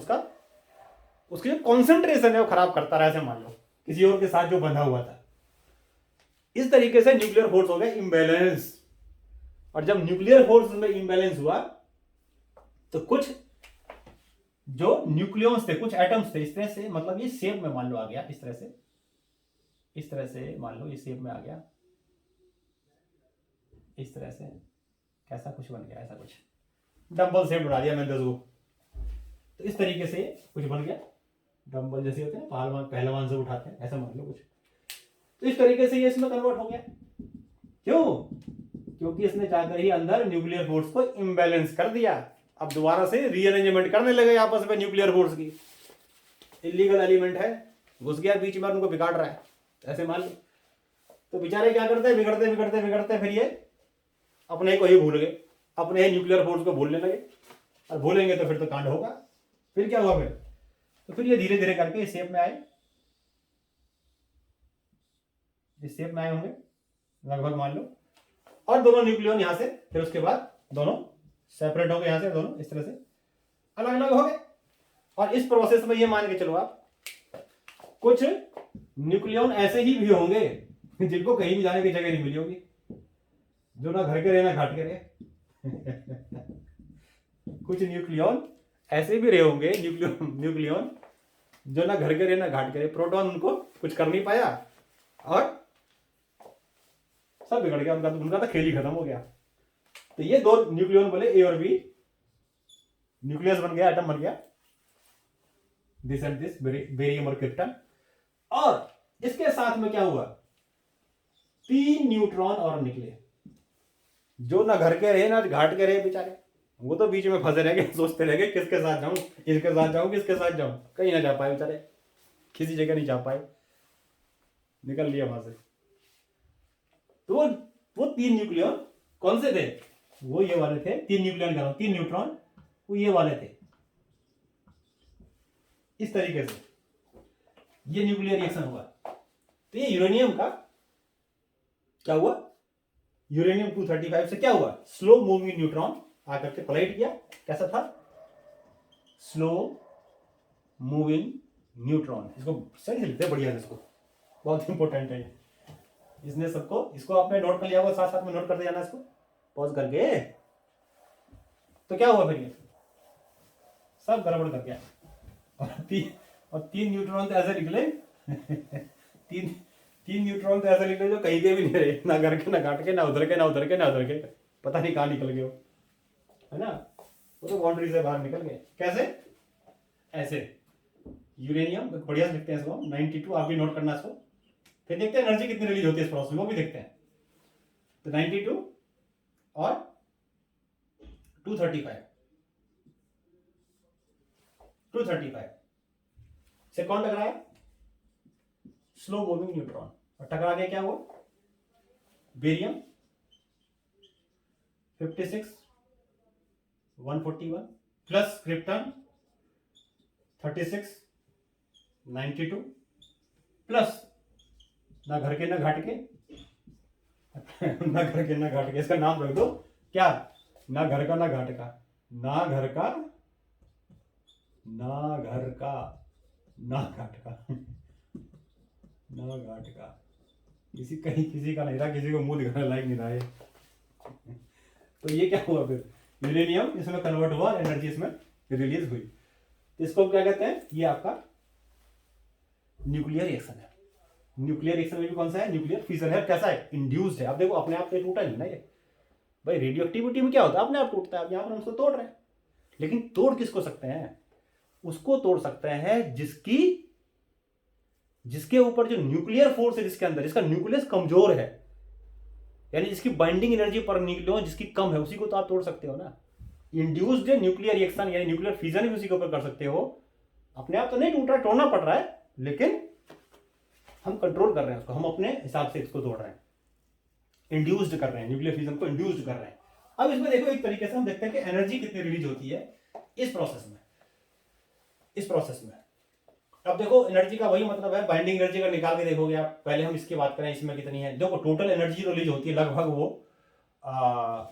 उसकी जो कॉन्सेंट्रेशन है वो खराब करता रहा, ऐसे मान लो किसी और के साथ जो बंधा हुआ था। इस तरीके से न्यूक्लियर फोर्स हो गया इम्बैलेंस। और जब न्यूक्लियर फोर्स में इम्बैलेंस हुआ, तो कुछ जो न्यूक्लियस थे, कुछ एटम्स थे, इस तरह से, मतलब ये शेप में मान लो आ गया, इस तरह से मान लो ये शेप में आ गया, इस तरह से कैसा कुछ बन गया, ऐसा कुछ डंबल शेप बना दिया मैंने उसको। तो इस तरीके से कुछ बन गया, डंबल जैसे होते हैं पहलवान से उठाते हैं, ऐसा मान लो कुछ। तो इस तरीके से ये इसमें कन्वर्ट हो गया। क्यों? क्योंकि इसने जाकर ही अंदर न्यूक्लियर फोर्स को इम्बैलेंस कर दिया। अब दोबारा से रीअरेंजमेंट करने लगे आपस में न्यूक्लियर फोर्स की। इलीगल एलिमेंट है, घुस गया बीच में, उनको बिगाड़ रहा है, ऐसे मान लो। तो बेचारे क्या करते हैं, बिगड़ते बिगड़ते बिगड़ते फिर ये अपने को ही भूल गए, अपने ही न्यूक्लियर फोर्स को बोलने लगे, और बोलेंगे तो फिर तो कांड होगा। फिर क्या हुआ फिर, तो फिर ये धीरे धीरे करके इस शेप में आए, इस शेप में आए होंगे लगभग मान लो, और दोनों न्यूक्लियन यहां से फिर उसके बाद दोनों सेपरेट हो गए, यहां से दोनों इस तरह से अलग अलग हो गए। और इस प्रोसेस में ये मान के चलो आप, कुछ न्यूक्लियन ऐसे ही भी होंगे जिनको कहीं भी जाने की जगह नहीं मिली होगी, जो ना घर के रहे ना घाट के रहे। कुछ न्यूक्लियन ऐसे भी रहे होंगे, न्यूक्लियन जो ना घर के रहे ना घाट के रहे, प्रोटॉन उनको कुछ कर नहीं पाया और सब बिगड़ गया, उनका तो खेल ही खत्म हो गया। तो ये दो न्यूक्लियन बोले ए और बी, न्यूक्लियस बन गया, एटम बन गया, दिस एंड दिस, बेरियम और क्रिप्टन। और इसके साथ में क्या हुआ, 3 न्यूट्रॉन और निकले, जो ना घर के रहे ना घाट के रहे बेचारे, वो तो बीच में फंसे रह गए, सोचते रह गए किसके साथ जाऊं, किसके साथ जाऊं, किसके साथ जाऊं, कहीं ना जा पाए बेचारे, किसी जगह नहीं जा पाए, निकल लिया वहां से। तो वो 3 न्यूक्लियन कौन से थे, वो ये वाले थे, 3 न्यूक्लियन कह रहा हूं, 3 न्यूट्रॉन वो ये वाले थे। इस तरीके से ये न्यूक्लियर रिएक्शन हुआ। तो ये यूरेनियम का क्या हुआ, यूरेनियम 235 से क्या हुआ, स्लो मूविंग न्यूट्रॉन आकर के कोलाइड किया। कैसा था, स्लो मूविंग न्यूट्रॉन, इसको सही से लिखते बढ़िया से, इसको बहुत इंपॉर्टेंट है इसने सबको, इसको आपने नोट कर लिया होगा, साथ साथ में नोट करते जाना इसको पॉज करके। तो क्या हुआ फिर, ये सब गड़बड़ कर गया, और 3 न्यूट्रॉन तो ऐसे निकले तीन न्यूट्रॉन तो ऐसे निकले जो कहीं के भी नहीं रहे, ना घर के ना घाट के, ना उधर के ना उधर के ना उधर के, पता नहीं कहाँ निकल गए, है ना, वो तो बाउंड्री से बाहर निकल गए। कैसे, ऐसे यूरेनियम बढ़िया से लिखते हैं इसको 92, आप भी नोट करना इसको, फिर देखते हैं एनर्जी कितनी रिलीज होती है इस प्रोसेस में, वो भी देखते हैं। तो 92 और 235 से कौन टकराया, स्लो मूविंग न्यूट्रॉन, और टकरा गया क्या हुआ, बेरियम 56 141 प्लस क्रिप्टन 36 92 प्लस ना घर के ना घाट के ना घर के ना घाट के, इसका नाम रख दो क्या, ना घर का ना घाट का, ना घर का ना घर का ना घाट का ना घाट का, किसी कहीं किसी का नहीं रहा, किसी को मुंह दिखाने लायक नहीं रहा है। तो ये क्या हुआ फिर, यूरेनियम इसमें कन्वर्ट हुआ, एनर्जी इसमें रिलीज हुई। तो इसको क्या कहते हैं, ये आपका न्यूक्लियर रिएक्शन है। न्यूक्लियर रिएक्शन में भी कौन सा है, न्यूक्लियर फिजन है। कैसा है, इंड्यूस्ड है। अब देखो अपने आप पे टूटा नहीं ना ये, भाई रेडियो एक्टिविटी में क्या होता है, अपने आप टूटता है। अब यहाँ पर हम उसको तोड़ रहे हैं, लेकिन तोड़ किसको सकते हैं, उसको तोड़ सकते हैं जिसके ऊपर जो न्यूक्लियर फोर्स है, जिसके अंदर जिसका न्यूक्लियस कमजोर है, यानी जिसकी बाइंडिंग एनर्जी पर न्यूक्लियन जिसकी कम है, उसी को तो आप तोड़ सकते हो ना। इंड्यूस्ड न्यूक्लियर रिएक्शन यानी न्यूक्लियर फिजन भी उसी के ऊपर कर सकते हो। अपने आप तो नहीं टूट रहा, तोड़ना पड़ रहा है, लेकिन हम कंट्रोल कर रहे हैं उसको, हम अपने हिसाब से इसको तोड़ रहे हैं, इंड्यूस्ड कर रहे हैं, न्यूक्लियर फिजन को इंड्यूस्ड कर रहे हैं। अब इसमें देखो एक तरीके से हम देखते हैं कि एनर्जी कितनी रिलीज होती है इस प्रोसेस में। अब देखो एनर्जी का वही मतलब है, बाइंडिंग एनर्जी का निकाल के देखोगे आप। पहले हम इसकी बात करें, इसमें कितनी है। देखो टोटल एनर्जी रिलीज होती है लगभग वो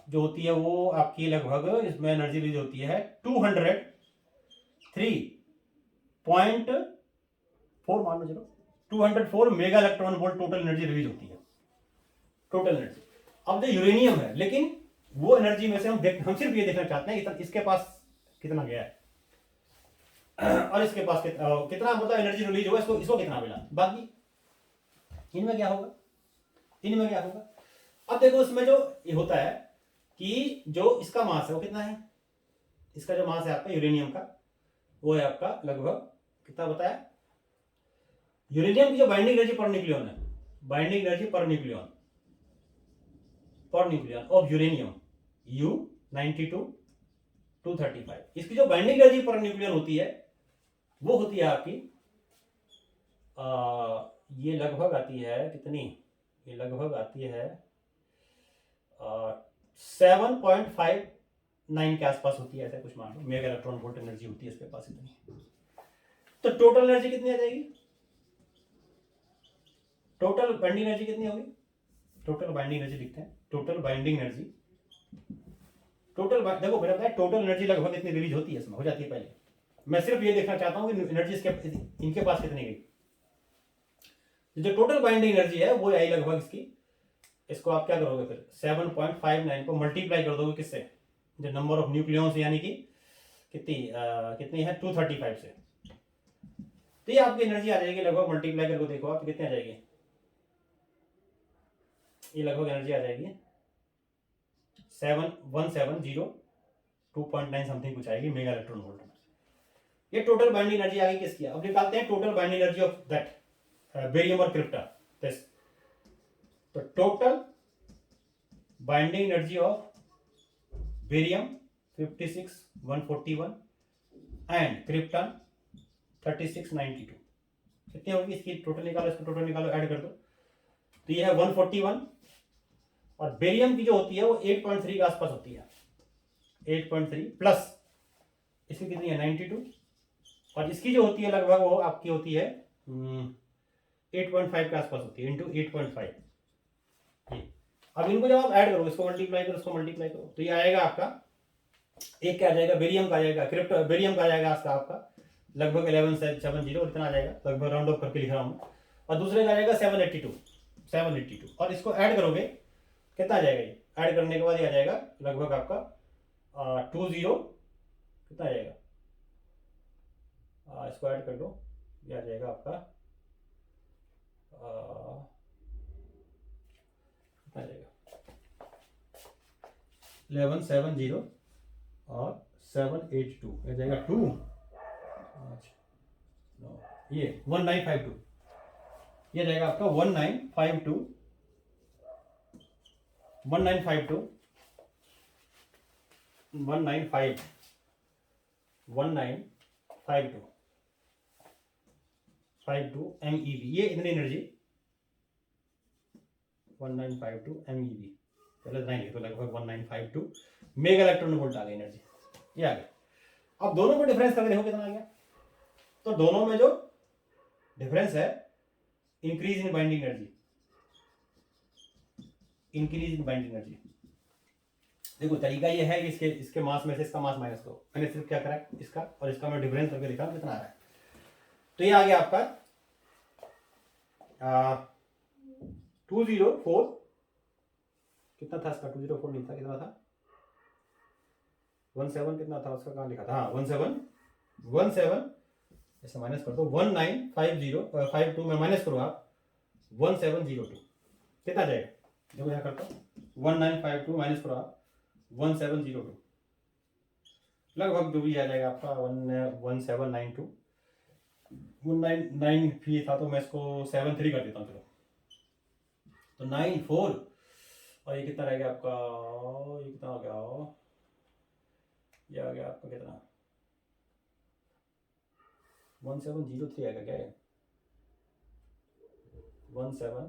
जो होती है वो आपकी लगभग इसमें एनर्जी रिलीज होती है 203.4 मान लो, चलो 204 mega electron volt total energy release होती है, टोटल एनर्जी। अब जो यूरेनियम है, लेकिन वो एनर्जी में से हम सिर्फ ये देखना चाहते हैं इसके पास कितना गया है और इसके पास कितना मतलब एनर्जी रिलीज हुआ, इसको कितना मिला। बाकी इनमें क्या होगा, अब देखो इसमें जो ये होता है कि जो इसका मास है वो कितना है, इसका जो मास है आपका यूरेनियम का वो है आपका लगभग कितना बताया, यूरेनियम की जो बाइंडिंग एनर्जी पर न्यूक्लियन है, binding energy per nucleon of uranium U92 235, इसकी जो बाइंडिंग एनर्जी पर न्यूक्लियन होती है वो होती है आपकी ये लगभग आती है कितनी, ये लगभग आती है 7.5 9 के आसपास होती है, ऐसा कुछ मान लो, मेगा इलेक्ट्रॉन वोल्ट एनर्जी होती है इसके पास इतनी। तो टोटल एनर्जी कितनी आ जाएगी, टोटल बाइंडिंग एनर्जी कितनी होगी, टोटल बाइंडिंग एनर्जी लिखते हैं, टोटल बाइंडिंग एनर्जी, देखो मेरा बताया टोटल एनर्जी लगभग इतनी रिलीज होती है, इसमें हो जाती है पहले। मैं सिर्फ ये देखना चाहता हूँ कि एनर्जी इनके पास कितनी गई। जो टोटल बाइंडिंग एनर्जी है वो आई लगभग इसकी, इसको आप क्या करोगे फिर 7.59 को मल्टीप्लाई कर दोगे किससे, जो नंबर ऑफ न्यूक्लियॉन्स यानी कि कितनी है 235 से, तो ये आपकी एनर्जी आ जाएगी लगभग, मल्टीप्लाई करके देखो आप कितनी आ जाएगी, ये लगभग एनर्जी आ जाएगी 170 समथिंग कुछ आएगी मेगा इलेक्ट्रॉन वोल्ट में। ये टोटल बाइंडिंग एनर्जी आ गई किसकी। अब निकालते हैं total binding energy of that barium और क्रिप्टन दिस। तो total binding energy of barium 56,141 and krypton 3692, कितनी होगी इसकी, टोटल निकालो, इसको टोटल निकालो, ऐड कर दो, तो ये है 141, और बेरियम की जो होती है वो 8.3 के आसपास होती है, 8.3 प्लस इसकी कितनी है 92, और इसकी जो होती है लगभग वो आपकी होती है 8.5 के आसपास होती है, इंटू 8.5। अब इनको जब आप ऐड करो, इसको मल्टीप्लाई करो, इसको मल्टीप्लाई करो, तो ये आएगा आपका, एक क्या आ जाएगा बेरियम का आ जाएगा, बेरियम का आ जाएगा आपका लगभग 1170 और इतना आ जाएगा, लगभग राउंड ऑफ करके लिख रहा हूँ, और दूसरे का आ जाएगा 782, और इसको ऐड करोगे कितना आ जाएगा, ये ऐड करने के बाद ये आ जाएगा लगभग आपका 20 कितना आ जाएगा, इसको ऐड कर दो, ये आ जाएगा आपका कितना आ जाएगा 1170 और 782 आ जाएगा 2, ये 1952, ये जाएगा आपका 1952 1952 MeV, ये इतनी एनर्जी 1952 MeV, चलो इतना ही, तो लगभग 1952 मेगा इलेक्ट्रॉन वोल्ट आ गई एनर्जी, ये आ गया। अब दोनों में डिफरेंस करके देखो कितना आ गया, तो दोनों में जो डिफरेंस है increase in binding energy, increase in binding energy. देखो तरीका ये है कि इसके मास में से इसका मास माइनस करो, मैंने सिर्फ क्या करा इसका और इसका मैं डिफरेंस करके दिखा कितना आ रहा है। तो ये आ गया आपका 204, कितना था इसका, 204 नहीं था, कितना था 17, कितना था उसका, कहाँ लिखा था, हाँ 17 ऐसे माइनस कर दो, 1952 में माइनस करो आप 1702, कितना जाएगा, देखो यहाँ करता हूँ 1952 माइनस करो आप 1702, लगभग जो भी आ जाएगा आपका 1792, 199 भी था तो मैं इसको 73 कर देता हूँ, चलो तो 94, और ये कितना रह गया आपका, ये कितना हो गया, ये आ गया आपका कितना 1703 आएगा क्या है, 17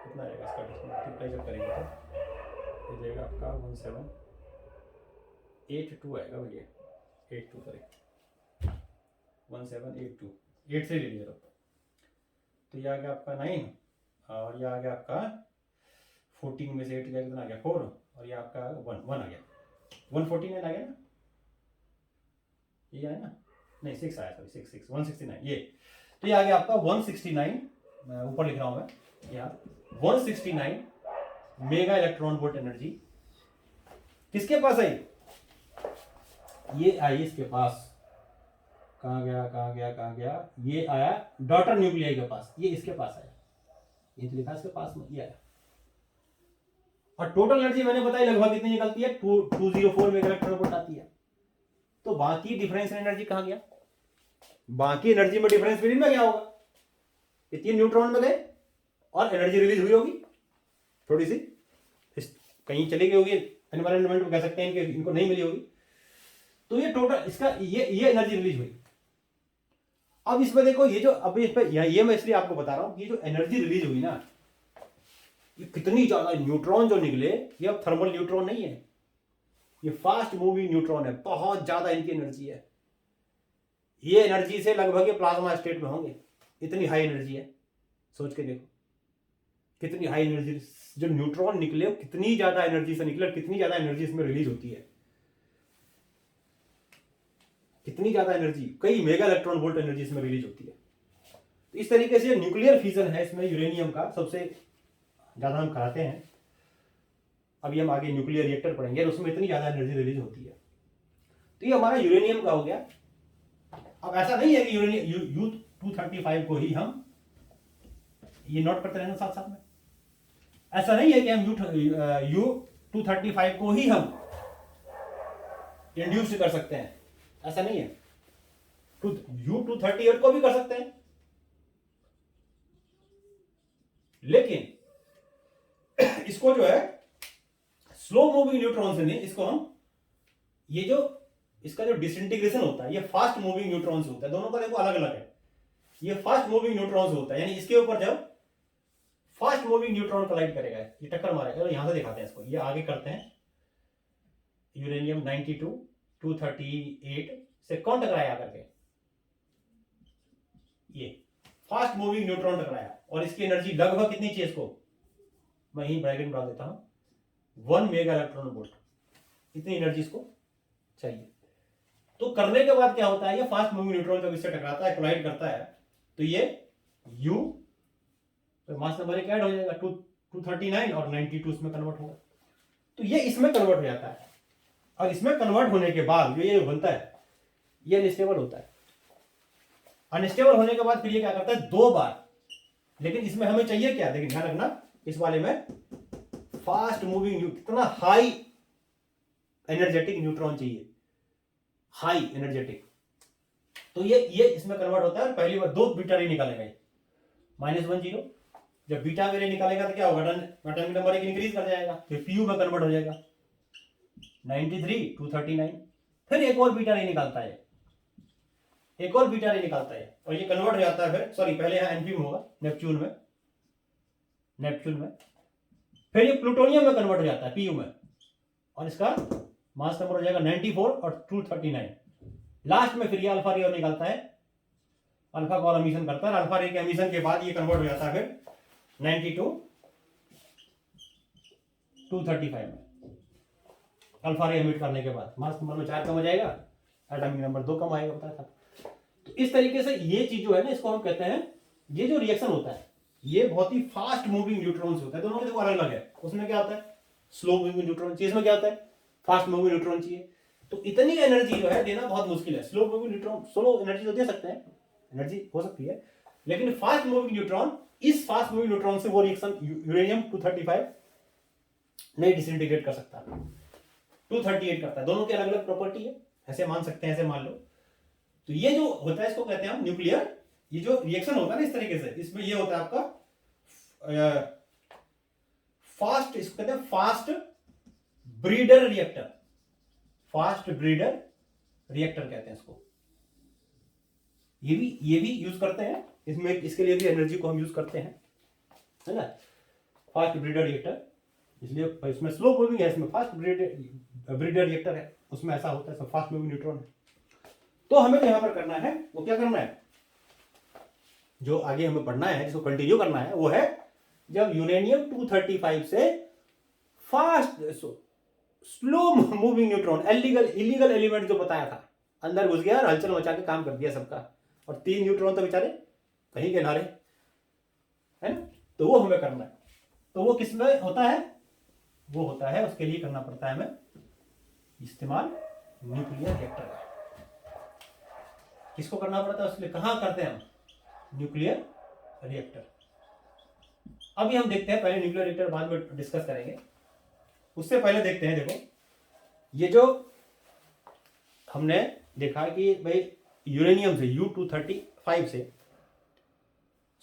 कितना आएगा इसका, मल्टीप्लाई जब करेंगे तो ये जाएगा आपका 1782 आएगा भैया, 82 सॉरी 1782, 8 से ले लिया तो ये आ गया आपका 9, और ये आ गया आपका 14 में से 8 जाएगा कितना आ गया 4, और ये आपका 1 आ गया, 149 आ गया ना, ये आया ना, नहीं 6 आया, सॉरी 6 169, ये तो ये आ गया आपका 169, मैं ऊपर लिख रहा हूँ मैं यहाँ 169 मेगा इलेक्ट्रॉन वोल्ट एनर्जी किसके पास आई, ये आई इसके पास, कहाँ गया, ये आया डॉटर न्यूक्लियाई के पास, ये इसके पास आया, ये तो लिखा इसके पास में, ये आया, और टोटल एनर्जी मैंने बताई लगभग कितनी निकलती है 204 मेगा इलेक्ट्रॉन वोल्ट आती है। तो बाकी डिफरेंस एनर्जी कहाँ गया, बाकी एनर्जी में डिफरेंस में क्या होगा, इतने न्यूट्रॉन में गए और एनर्जी रिलीज हुई होगी थोड़ी सी, कहीं चली गई होगी एनवायरमेंट में, कह सकते हैं कि इनको नहीं मिली होगी, तो ये टोटल इसका ये एनर्जी रिलीज हुई। अब इसमें देखो ये जो अब इस पे ये मैं इसलिए आपको बता रहा हूं, ये जो एनर्जी रिलीज हुई ना, ये कितनी ज्यादा न्यूट्रॉन जो निकले, ये अब थर्मल न्यूट्रॉन नहीं है, ये फास्ट मूविंग न्यूट्रॉन है, बहुत ज्यादा इनकी एनर्जी है। ये एनर्जी से लगभग ये प्लाज्मा स्टेट में होंगे, इतनी हाई एनर्जी है। सोच के देखो कितनी हाई एनर्जी, जो न्यूट्रॉन निकले कितनी ज्यादा एनर्जी से निकले, कितनी ज्यादा एनर्जी इसमें रिलीज होती है, कितनी ज्यादा एनर्जी, कई मेगा इलेक्ट्रॉन वोल्ट एनर्जी इसमें रिलीज होती है। तो इस तरीके से न्यूक्लियर फ्यूजन है इसमें यूरेनियम का सबसे ज्यादा हम कराते हैं। अभी हम आगे न्यूक्लियर रिएक्टर पढ़ेंगे, उसमें इतनी ज्यादा एनर्जी रिलीज होती है। तो ये हमारा यूरेनियम का हो गया। अब ऐसा नहीं है कि यूरेनियम U-235 को ही हम, ये नोट करते रहना साथ साथ में, ऐसा नहीं है कि हम U-235 को ही हम इंड्यूस कर सकते हैं, ऐसा नहीं है। U-238 को भी कर सकते हैं, लेकिन इसको जो है स्लो मूविंग न्यूट्रॉन से नहीं, इसको हम, ये जो इसका जो डिसइंटीग्रेशन होता है ये फास्ट मूविंग न्यूट्रॉन से होता है। दोनों का देखो अलग अलग है। ये फास्ट मूविंग न्यूट्रॉन से होता है, यानी इसके ऊपर जब फास्ट मूविंग न्यूट्रॉन कोलाइड करेगा, ये टक्कर मारेगा। तो यहां से दिखाते हैं इसको, ये आगे करते हैं। यूरेनियम 92 238 से कौन टकराया करके, ये फास्ट मूविंग न्यूट्रॉन टकराया, और इसकी एनर्जी लगभग कितनी चाहिए इसको, मैं यही ब्रैकेट में डाल देता हूं, 1 मेगा इलेक्ट्रॉन वोल्ट, इतनी एनर्जी इसको चाहिए। तो करने के बाद क्या होता है, ये फास्ट मूविंग न्यूट्रॉन जब इससे टकराता है, कोलाइड करता है, तो ये U तो मास नंबर एक ऐड हो जाएगा, 239 और 92 इसमें कन्वर्ट होगा। तो ये इसमें कन्वर्ट हो जाता है, और इसमें कन्वर्ट होने के बाद जो ये बनता है ये अनस्टेबल होता है। अनस्टेबल होने के बाद फिर ये क्या करता है, 2 बार, लेकिन इसमें हमें चाहिए क्या, लेकिन ध्यान रखना इस वाले में फास्ट मूविंग, कितना हाई एनर्जेटिक न्यूट्रॉन चाहिए, हाई एनर्जेटिक। तो ये इसमें कन्वर्ट होता है। पहली बार 2 बीटा रे निकालेगा, -1 0। जब बीटा रे निकालेगा तो क्या होगा, एटॉमिक नंबर एक इंक्रीज कर जाएगा, फिर पीयू में कन्वर्ट हो जाएगा 93 239। फिर एक और बीटा रे निकालता है, एक और बीटा रे निकालता है, और ये कन्वर्ट हो जाता है फिर, सॉरी पहले यहां एनपी में होगा, नेपच्यून में, फिर ये प्लूटोनियम में कन्वर्ट हो जाता है पीयू में, और इसका मास नंबर हो जाएगा 94 और 239। लास्ट में फिर ये अल्फा रे और निकालता है, अल्फा को एमिशन करता है, अल्फा रे के एमिशन के बाद ये कन्वर्ट हो जाता है फिर 92 235 में। अल्फा रे एमिट करने के बाद मास नंबर में 4 कम हो जाएगा, एटॉमिक नंबर 2 कम आएगा, बताया था। तो इस तरीके से ये चीज जो है ना, इसको हम कहते हैं, ये जो रिएक्शन होता है ये बहुत ही फास्ट मूविंग न्यूट्रॉन्स होता है। दोनों के देखो अलग अलग है। उसमें क्या होता है, स्लो मूविंग न्यूट्रॉन चाहिए, इसमें क्या होता है, फास्ट मूविंग न्यूट्रॉन चाहिए। तो इतनी एनर्जी जो है देना बहुत मुश्किल है। Slow moving neutron slow energy तो दे सकते हैं, एनर्जी हो सकती है, लेकिन फास्ट मूविंग न्यूट्रॉन, इस फास्ट मूविंग न्यूट्रॉन से वो रिएक्शन यूरेनियम 235 नहीं डिसइंटीग्रेट कर सकता, 238 करता है। दोनों की अलग अलग प्रॉपर्टी है, ऐसे मान सकते हैं, ऐसे मान लो। तो ये जो होता है इसको कहते हैं हम न्यूक्लियर, ये जो रिएक्शन होता है ना इस तरीके से, इसमें ये होता है आपका फास्ट, इसको कहते हैं fast breeder reactor, fast breeder reactor कहते हैं इसको। ये भी यूज करते हैं इसमें, इसके लिए भी एनर्जी को हम यूज करते हैं, है ना, फास्ट ब्रीडर रिएक्टर। इसलिए इसमें स्लो मूविंग है, इसमें फास्ट ब्रीडर रिएक्टर है, उसमें ऐसा होता है, सब फास्ट मूविंग न्यूट्रॉन है। तो हमें यहां पर करना है, वो क्या करना है, जो आगे हमें पढ़ना है, जिसको कंटिन्यू करना है, वो है जब यूरेनियम 235 से fast slow moving neutron, illegal element जो बताया था, अंदर घुस गया और हलचल मचा के काम कर दिया सबका, और 3 न्यूट्रॉन तो बेचारे कहीं के नारे, है ना। तो वो हमें करना है। तो वो किस में होता है, वो होता है, उसके लिए करना पड़ता है हमें इस्तेमाल न्यूक्लियर रिएक्टर का। किसको करना पड़ता है, उसके लिए कहां करते हैं हम, न्यूक्लियर रिएक्टर। अभी हम देखते हैं, पहले न्यूक्लियर रिएक्टर बाद में डिस्कस करेंगे, उससे पहले देखते हैं। देखो ये जो हमने देखा कि भाई यूरेनियम से U-235 से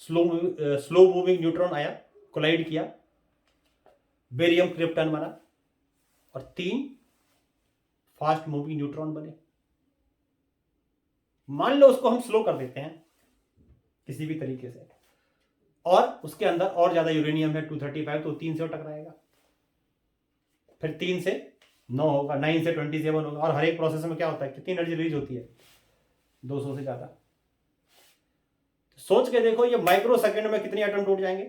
स्लो मूविंग न्यूट्रॉन आया, कोलाइड किया, बेरियम क्रिप्टन बना, और 3 फास्ट मूविंग न्यूट्रॉन बने। मान लो उसको हम स्लो कर देते हैं किसी भी तरीके से, और उसके अंदर और ज्यादा यूरेनियम है 235, तो 3 से टकराएगा, फिर 3 से 9 होगा, 9 से 27 होगा। और हर एक प्रोसेस में क्या होता है, कितनी एनर्जी रिलीज होती है, 200 से ज्यादा। सोच के देखो ये माइक्रो सेकंड में कितने एटम टूट जाएंगे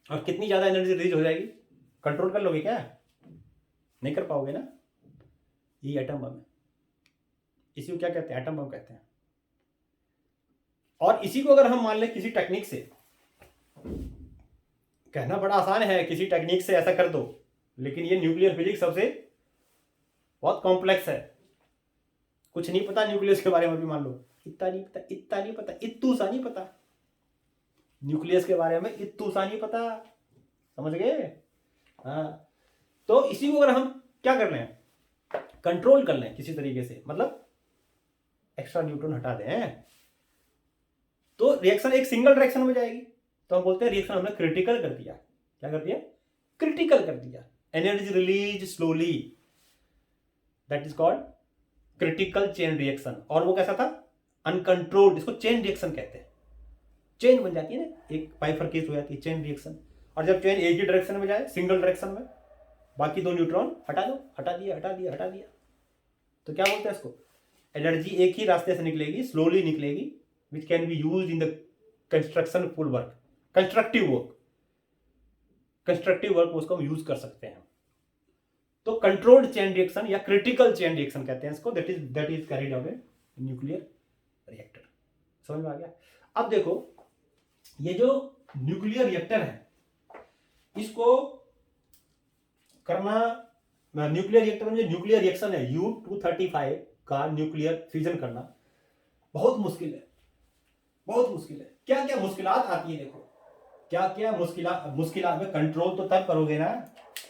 और कितनी ज्यादा एनर्जी रिलीज हो जाएगी। कंट्रोल कर लोगे क्या, नहीं कर पाओगे ना। ये एटम बम है, इसी को क्या कहते हैं, एटम बम कहते हैं। और इसी को अगर हम मान लें किसी टेक्निक से, कहना बड़ा आसान है किसी टेक्निक से ऐसा कर दो, लेकिन ये न्यूक्लियर फिजिक्स सबसे बहुत कॉम्प्लेक्स है। कुछ नहीं पता न्यूक्लियस के बारे में भी, मान लो इतना नहीं पता, इतना नहीं पता, इत्तू सा नहीं पता न्यूक्लियस के बारे में, इत्तू सा नहीं पता, समझ गए। हाँ, तो इसी को अगर हम क्या कर लें, कंट्रोल कर लें किसी तरीके से, मतलब एक्स्ट्रा न्यूट्रॉन हटा दें, तो रिएक्शन एक सिंगल डायरेक्शन में जाएगी। तो हम बोलते हैं रिएक्शन हमने क्रिटिकल कर दिया। क्या कर दिया, क्रिटिकल कर दिया। Energy release slowly, that is called critical chain reaction. और वो कैसा था, अनकंट्रोल्ड, इसको चेन रिएक्शन कहते हैं। चेन बन जाती है ना, एक बाइफरकेट हो जाती है, चेन रिएक्शन। और जब चेन एक ही डायरेक्शन में जाए, सिंगल डायरेक्शन में, बाकी 2 न्यूट्रॉन हटा दो, हटा दिया, हटा दिया, हटा दिया, तो क्या बोलते हैं इसको, एनर्जी एक ही रास्ते से निकलेगी, स्लोली निकलेगी, which can be use in the construction full work, constructive work, constructive work उसको हम यूज कर सकते हैं। तो कंट्रोल्ड चेन रिएक्शन या क्रिटिकल चेन रिएक्शन कहते हैं इसको, that is carried out in nuclear reactor. समझ में आ गया। अब देखो ये जो न्यूक्लियर रिएक्टर है, इसको करना, न्यूक्लियर रिएक्टर में जो न्यूक्लियर रिएक्शन है U-235 का न्यूक्लियर फ्यूजन करना बहुत मुश्किल है, बहुत मुश्किल है। क्या क्या मुश्किलात आती है देखो, क्या क्या मुश्किलात में कंट्रोल तो तब करोगे ना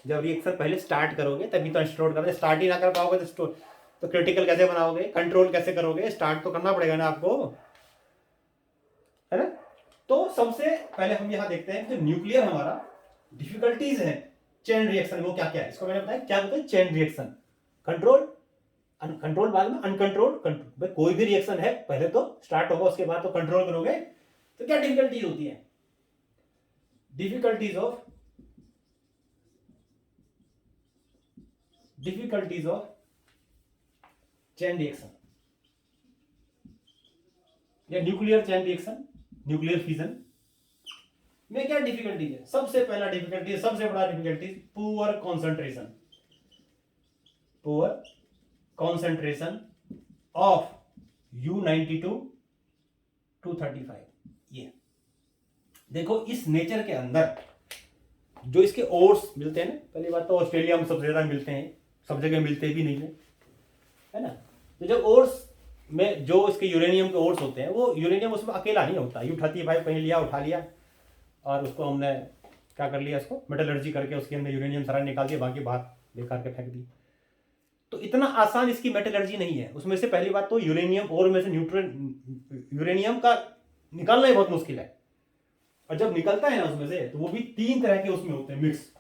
जब रिएक्शन पहले स्टार्ट करोगे, तभी तो स्टार्ट करोगे। स्टार्ट ही ना कर पाओगे तो क्रिटिकल कैसे बनाओगे, कंट्रोल कैसे करोगे, स्टार्ट तो करना पड़ेगा ना आपको, है ना। तो सबसे पहले हम यहां देखते हैं कि न्यूक्लियर हमारा डिफिकल्टीज है चेन रिएक्शन, वो क्या क्या है, इसको मैंने बताया क्या होता है चेन रिएक्शन। कंट्रोल, कंट्रोल बाद में अनकंट्रोल, कंट्रोल। कोई भी रिएक्शन है पहले तो स्टार्ट होगा, उसके बाद तो कंट्रोल करोगे, तो क्या डिफिकल्टीज होती है, डिफिकल्टीज ऑफ चेन रिएक्शन या nuclear chain reaction, nuclear fusion में क्या डिफिकल्टीज है। सबसे पहला डिफिकल्टी, सबसे बड़ा difficulty, poor concentration, poor concentration of U-92-235। ये देखो इस नेचर के अंदर जो इसके ओर्स मिलते हैं ना, पहली बात तो ऑस्ट्रेलिया में सबसे ज्यादा मिलते हैं, सब जगह मिलते भी नहीं है ना। तो जब ओर्स में जो इसके यूरेनियम के ओर्स होते हैं, वो यूरेनियम उसमें अकेला नहीं होता। U-35 कहीं लिया, उठा लिया और उसको हमने क्या कर लिया, इसको मेटलर्जी करके उसके अंदर यूरेनियम सारा निकाल दिया, बाकी बाहर बेकार के फेंक दी। तो इतना आसान इसकी मेटलर्जी नहीं है। उसमें से पहली बात तो यूरेनियम और में से यूरेनियम का निकालना ही बहुत मुश्किल है, और जब निकलता है ना उसमें से, तो वो भी 3 तरह के उसमें होते हैं mix.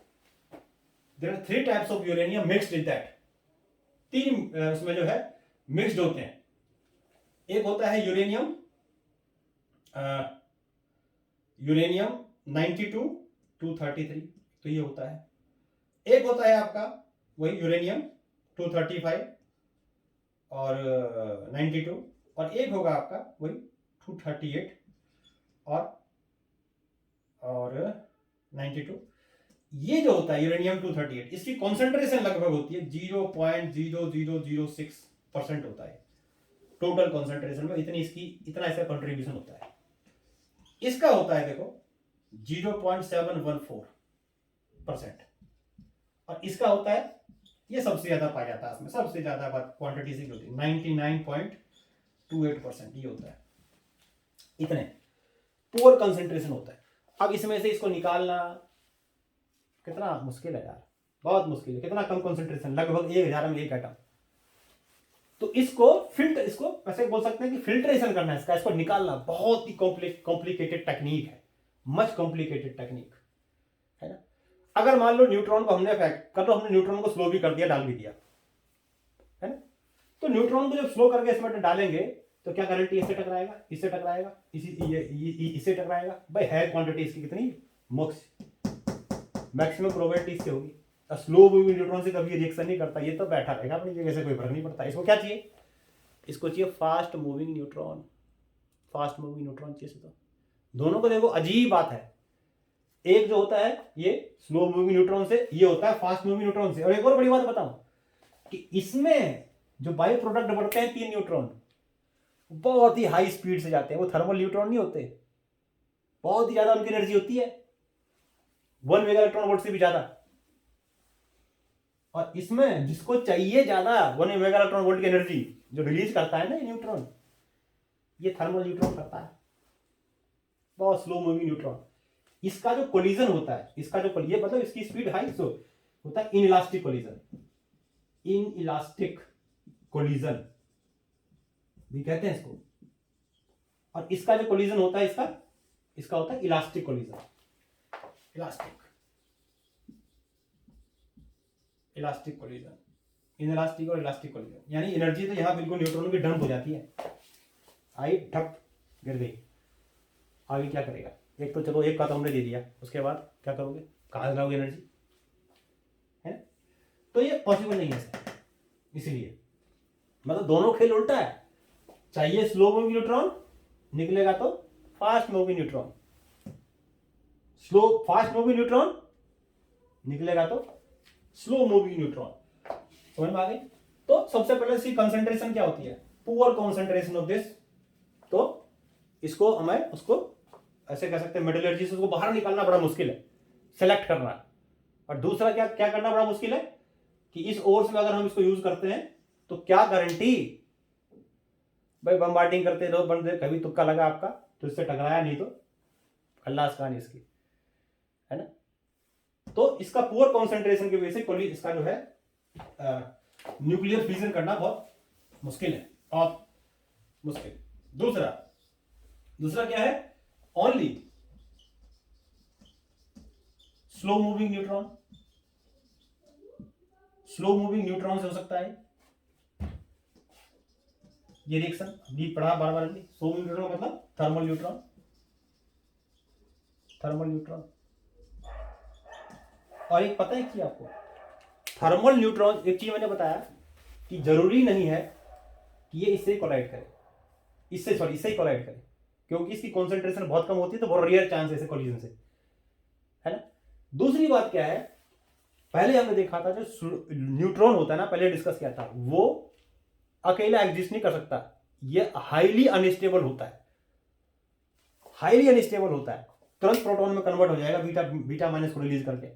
There are 3 types of uranium mixed in that. 3 उसमें जो है मिक्स्ड होते हैं। एक होता है यूरेनियम 92-233, तो ये होता है। एक होता है आपका वही यूरेनियम 235 और 92, और एक होगा आपका वही 238 और 92। ये जो होता है यूरेनियम 238, इसकी कॉन्सेंट्रेशन लगभग होती है 0.0006% होता है टोटल कॉन्सेंट्रेशन में। इतना इसका कंट्रीब्यूशन होता है। इसका होता है देखो 0.714%, और इसका होता है, ये सबसे ज्यादा पाया जाता है इसमें, सबसे ज्यादा बात क्वांटिटी से होती है 99.28%। ये होता है, इतने पुअर कंसेंट्रेशन होता है। अब इसमें से इसको निकालना कितना मुश्किल है यार, बहुत मुश्किल है। कितना कम कंसेंट्रेशन, लगभग 1000 में 1 एटम। तो इसको ऐसे बोल सकते हैं कि फिल्ट्रेशन करना है इसको निकालना बहुत ही कॉम्प्लिकेटेड टेक्निक है, मच कॉम्प्लिकेटेड टेक्निक है ना। अगर मान लो न्यूट्रॉन को हमने हमने न्यूट्रॉन को स्लो भी कर दिया, डाल भी दिया, है ना। तो न्यूट्रॉन को जब स्लो करके इसमें डालेंगे तो क्या गारंटी, इससे टकराएगा, इससे टकराएगा, इससे टकराएगा। भाई है क्वांटिटी इसकी कितनी, मैक्सिमम प्रोबेबिलिटी इससे होगी। स्लो मूविंग न्यूट्रॉन से कभी रिएक्शन नहीं करता, ये तो बैठा रहेगा अपनी जगह से, कोई फर्क नहीं पड़ता। इसको क्या चाहिए, इसको चाहिए fast moving neutron, fast moving neutron चाहिए इसको। दोनों को देखो अजीब बात है, एक जो होता है ये स्लो मूविंग न्यूट्रॉन से, ये होता है फास्ट मूविंग न्यूट्रॉन से। और एक और बड़ी बात बताऊं कि इसमें जो बायो प्रोडक्ट बढ़ते हैं 3 न्यूट्रॉन, बहुत ही हाई स्पीड से जाते हैं, वो थर्मल न्यूट्रॉन नहीं होते, बहुत ही ज्यादा उनकी एनर्जी होती है, 1 मेगा इलेक्ट्रॉन वोल्ट से भी ज्यादा। और इसमें जिसको चाहिए ज्यादा 1 मेगा इलेक्ट्रॉन वोल्ट की एनर्जी जो रिलीज करता है ना ये न्यूट्रॉन, ये थर्मल न्यूट्रॉन करता है, बहुत स्लो मूविंग न्यूट्रॉन। इसका जो कोलिजन होता है, इसका जो ये मतलब इसकी स्पीड हाई सो होता है इनइलास्टिक कोलिजन, इनइलास्टिक कोलिजन भी कहते हैं इसको। और इसका जो कोलिजन होता है इसका होता है elastic collision, elastic collision, inelastic और इलास्टिक कोलिजन। यानी एनर्जी तो यहां बिल्कुल न्यूट्रॉन की डंप हो जाती है, आई ठप गिर गई। आगे क्या करेगा, एक तो चलो एक का तो हमने दे दिया, उसके बाद क्या करोगे, कहां से लाओगे एनर्जी, है? तो ये पॉसिबल नहीं है सर, इसलिए मतलब दोनों खेल उल्टा है, चाहिए स्लो मूविंग न्यूट्रॉन, निकलेगा तो fast moving neutron, fast moving neutron निकलेगा तो स्लो मूविंग न्यूट्रॉन। समझ में आ गई? तो सबसे पहले इसकी कंसंट्रेशन क्या होती है, पुअर कंसंट्रेशन ऑफ दिस। तो इसको हमें उसको ऐसे कह सकते हैं मेटलर्जी से उसको बाहर निकालना बड़ा मुश्किल है, सेलेक्ट करना। और दूसरा क्या क्या करना बड़ा मुश्किल है कि इस ओर्स में अगर हम इसको यूज करते हैं तो क्या गारंटी, भाई बम्बार्डिंग करते रहो, बंदे कभी तुक्का लगा आपका तो इससे टकराया, नहीं तो खल्लास कहानी इसकी, है ना? तो इसका पुअर कॉन्सेंट्रेशन की वजह से इसका जो है न्यूक्लियर फ्यूजन करना बहुत मुश्किल है, और मुश्किल। दूसरा क्या है, only slow moving neutron, slow moving neutron से हो सकता है ये रिएक्शन, भी पढ़ा बार बार। स्लो मूविंग न्यूट्रॉन मतलब थर्मल न्यूट्रॉन, थर्मल न्यूट्रॉन। और एक पता है कि आपको थर्मल न्यूट्रॉन, एक चीज मैंने बताया कि जरूरी नहीं है कि ये इससे कोलाइड करे, इससे ही कोलाइड करे, क्योंकि इसकी कॉन्सेंट्रेशन बहुत कम होती है, तो बहुत रेयर चांस है इसे कोलिजन से, है ना? दूसरी बात क्या है, पहले हमने देखा था जो न्यूट्रॉन होता है ना, पहले डिस्कस किया था, वो अकेला एग्जिस्ट नहीं कर सकता, ये हाईली अनस्टेबल होता है, हाईली अनस्टेबल होता है, तुरंत प्रोटॉन में कन्वर्ट हो जाएगा, बीटा माइनस को रिलीज करके,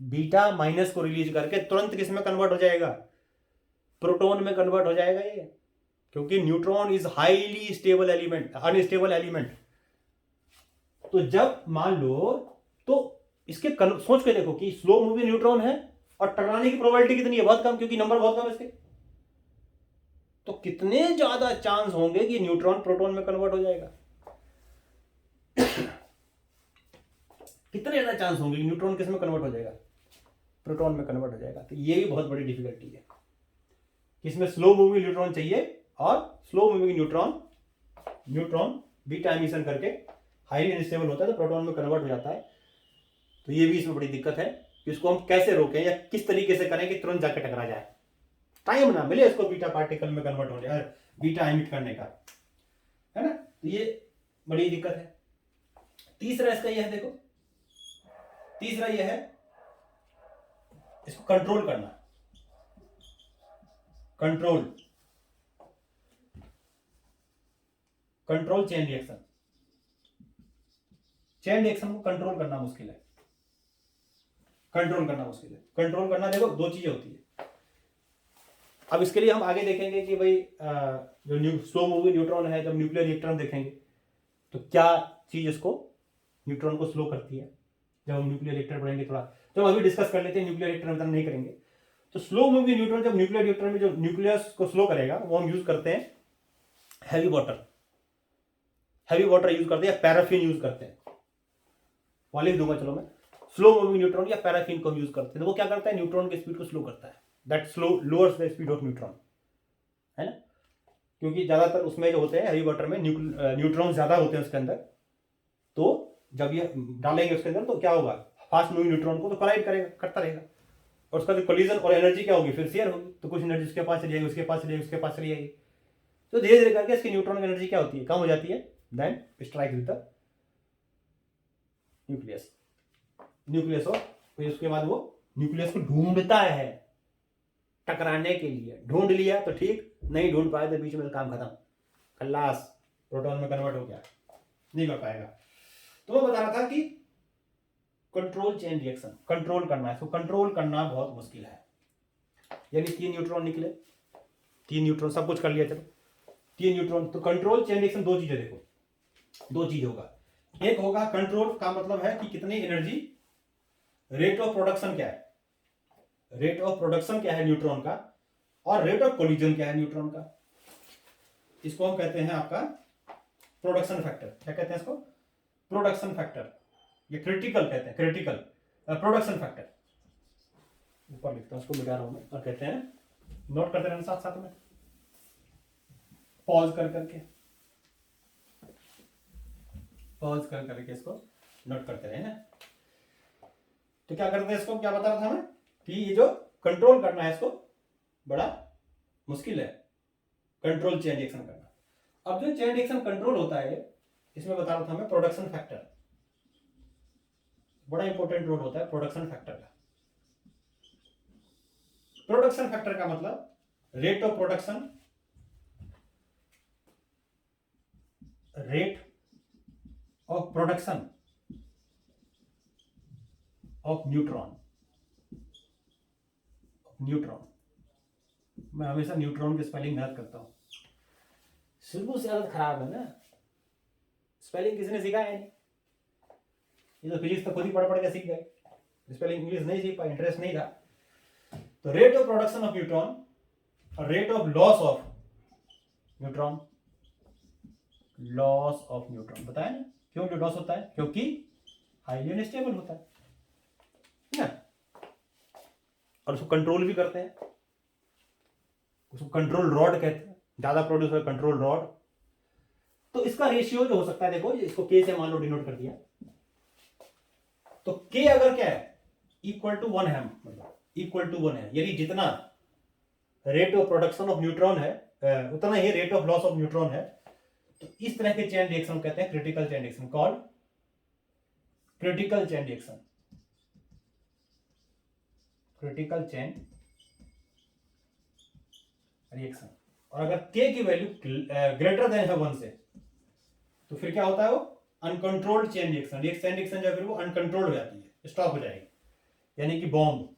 बीटा माइनस को रिलीज करके तुरंत किस में कन्वर्ट हो जाएगा, प्रोटॉन में कन्वर्ट हो जाएगा ये, क्योंकि neutron is highly stable element, unstable element. तो जब मान लो, तो इसके सोच के देखो कि स्लो मूविंग न्यूट्रॉन है और टकराने की प्रोबेबिलिटी कितनी है, बहुत कम, क्योंकि नंबर बहुत कम है इसके। तो कितने ज्यादा चांस होंगे कि न्यूट्रॉन प्रोटॉन में कन्वर्ट हो जाएगा, कितने ज्यादा चांस होंगे न्यूट्रॉन किस में कन्वर्ट हो जाएगा, प्रोटॉन में कन्वर्ट हो जाएगा। तो ये भी बहुत बड़ी डिफिकल्टी है, इसमें स्लो मूविंग न्यूट्रॉन चाहिए, और slow moving neutron beta emission करके हाईली अनस्टेबल होता है, तो प्रोटॉन में कन्वर्ट हो जाता है। तो ये भी इसमें बड़ी दिक्कत है कि इसको हम कैसे रोकें या किस तरीके से करें कि तुरंत जाके टकरा जाए, टाइम ना मिले इसको बीटा पार्टिकल में कन्वर्ट होने, बीटा एमिट करने का, है ना? तो ये बड़ी दिक्कत है। तीसरा इसका यह है, देखो तीसरा यह है, इसको कंट्रोल करना, कंट्रोल चेन रिएक्शन को कंट्रोल करना मुश्किल है, कंट्रोल करना देखो दो चीजें होती है। अब इसके लिए हम आगे देखेंगे कि भाई जो स्लो मूविंग न्यूट्रॉन है, जब न्यूक्लियर रिएक्टर हम देखेंगे तो क्या चीज इसको न्यूट्रॉन को स्लो करती है, जब हम न्यूक्लियर रिएक्टर पढ़ेंगे थोड़ा, तो अभी डिस्कस कर लेते हैं, न्यूक्लियर रिएक्टर में नहीं करेंगे। तो स्लो मूविंग न्यूट्रॉन, जब न्यूक्लियर रिएक्टर में जो न्यूक्लियस को स्लो करेगा, वो हम यूज करते हैं हैवी वाटर यूज करते हैं, पैराफिन यूज करते हैं, वहां लिख दूंगा चलो मैं, स्लो मूविंग न्यूट्रॉन या पैराफिन को हम यूज करते हैं। तो वो क्या करता है, न्यूट्रॉन की स्पीड को स्लो करता है, that slow lowers the speed of neutron, है ना? क्योंकि ज्यादातर उसमें जो होते हैं हैवी वाटर में न्यूट्रॉन ज्यादा होते हैं उसके अंदर, तो जब ये डालेंगे उसके अंदर तो क्या होगा, फास्ट मूविंग न्यूट्रॉन को तो कोलाइड करेगा, करता रहेगा, और उसका जो कोलिजन और एनर्जी क्या होगी, फिर शेयर होगी, तो कुछ एनर्जी उसके पास चली जाएगी, उसके पास चली जाएगी, उसके पास चली जाएगी, तो धीरे धीरे करके इसकी न्यूट्रॉन की एनर्जी क्या होती है, कम हो जाती है, then strike with the nucleus. Nucleus हो फिर उसके बाद वो न्यूक्लियस को ढूंढता है टकराने के लिए, ढूंढ लिया तो ठीक, नहीं ढूंढ पाए तो बीच में काम खत्म, खल्लास, प्रोटॉन में कन्वर्ट हो गया, नहीं कर पाएगा। तो मैं बता रहा था कि कंट्रोल चेन रिएक्शन कंट्रोल करना है, इसको कंट्रोल करना बहुत मुश्किल है। यानी 3 न्यूट्रॉन निकले, 3 न्यूट्रॉन, सब कुछ कर लिया, चलो 3 न्यूट्रॉन, तो कंट्रोल चेन रिएक्शन 2 चीजें, देखो 2 चीज होगा। एक होगा कंट्रोल का मतलब है कि कितनी एनर्जी, रेट ऑफ प्रोडक्शन क्या है, रेट ऑफ प्रोडक्शन क्या है न्यूट्रॉन का, और रेट ऑफ कोलिजन क्या है न्यूट्रॉन का। इसको हम कहते हैं आपका प्रोडक्शन फैक्टर। क्या कहते हैं इसको, प्रोडक्शन फैक्टर, ये क्रिटिकल कहते हैं, क्रिटिकल प्रोडक्शन फैक्टर। ऊपर लिखता हूं, इसको मिटा रहा हूं मैं, और कहते हैं, नोट करते रहना साथ साथ में, पॉज कर करके, पॉज कर करके इसको नोट करते रहे ना। तो क्या करते हैं इसको, क्या बता रहा था मैं कि ये जो कंट्रोल करना है इसको बड़ा मुश्किल है, कंट्रोल चेन रिएक्शन करना। अब जो चेन रिएक्शन कंट्रोल होता है, इसमें बता रहा था मैं प्रोडक्शन फैक्टर, बड़ा इंपॉर्टेंट रोल होता है प्रोडक्शन फैक्टर का। प्रोडक्शन फैक्टर का मतलब rate of production, rate of production of neutron. Neutron, मैं हमेशा न्यूट्रॉन की स्पेलिंग गलत करता हूं, शुरू से आदत खराब है ना, स्पेलिंग किसी ने सिखाया नहीं, ये तो फिजिक्स तो खुद ही पढ़ पढ़ के सीख गए, स्पेलिंग इंग्लिश नहीं सीख पाए, इंटरेस्ट नहीं था। तो rate of production of neutron और rate of loss of neutron, loss of neutron बताया ना, क्यों जो लॉस होता है, क्योंकि हाईली अनस्टेबल होता है ना, और उसको कंट्रोल भी करते हैं, उसको कंट्रोल रॉड कहते हैं, ज्यादा प्रोड्यूस हो कंट्रोल रॉड। तो इसका रेशियो जो हो सकता है, देखो इसको के से मान लो डिनोट कर दिया, तो के अगर क्या है, इक्वल टू 1 है, मतलब इक्वल टू 1 है, यानी जितना rate of production of neutron है उतना ही rate of loss of neutron है। तो इस तरह के चेन रिएक्शन कहते हैं critical chain reaction, called critical chain reaction, critical chain reaction. और अगर के की वैल्यू ग्रेटर देन है 1 से, तो फिर क्या होता है, वो uncontrolled chain reaction, chain reaction जो फिर वो अनकंट्रोल्ड हो जाती है, स्टॉप हो जाएगी, यानी कि बॉम्ब,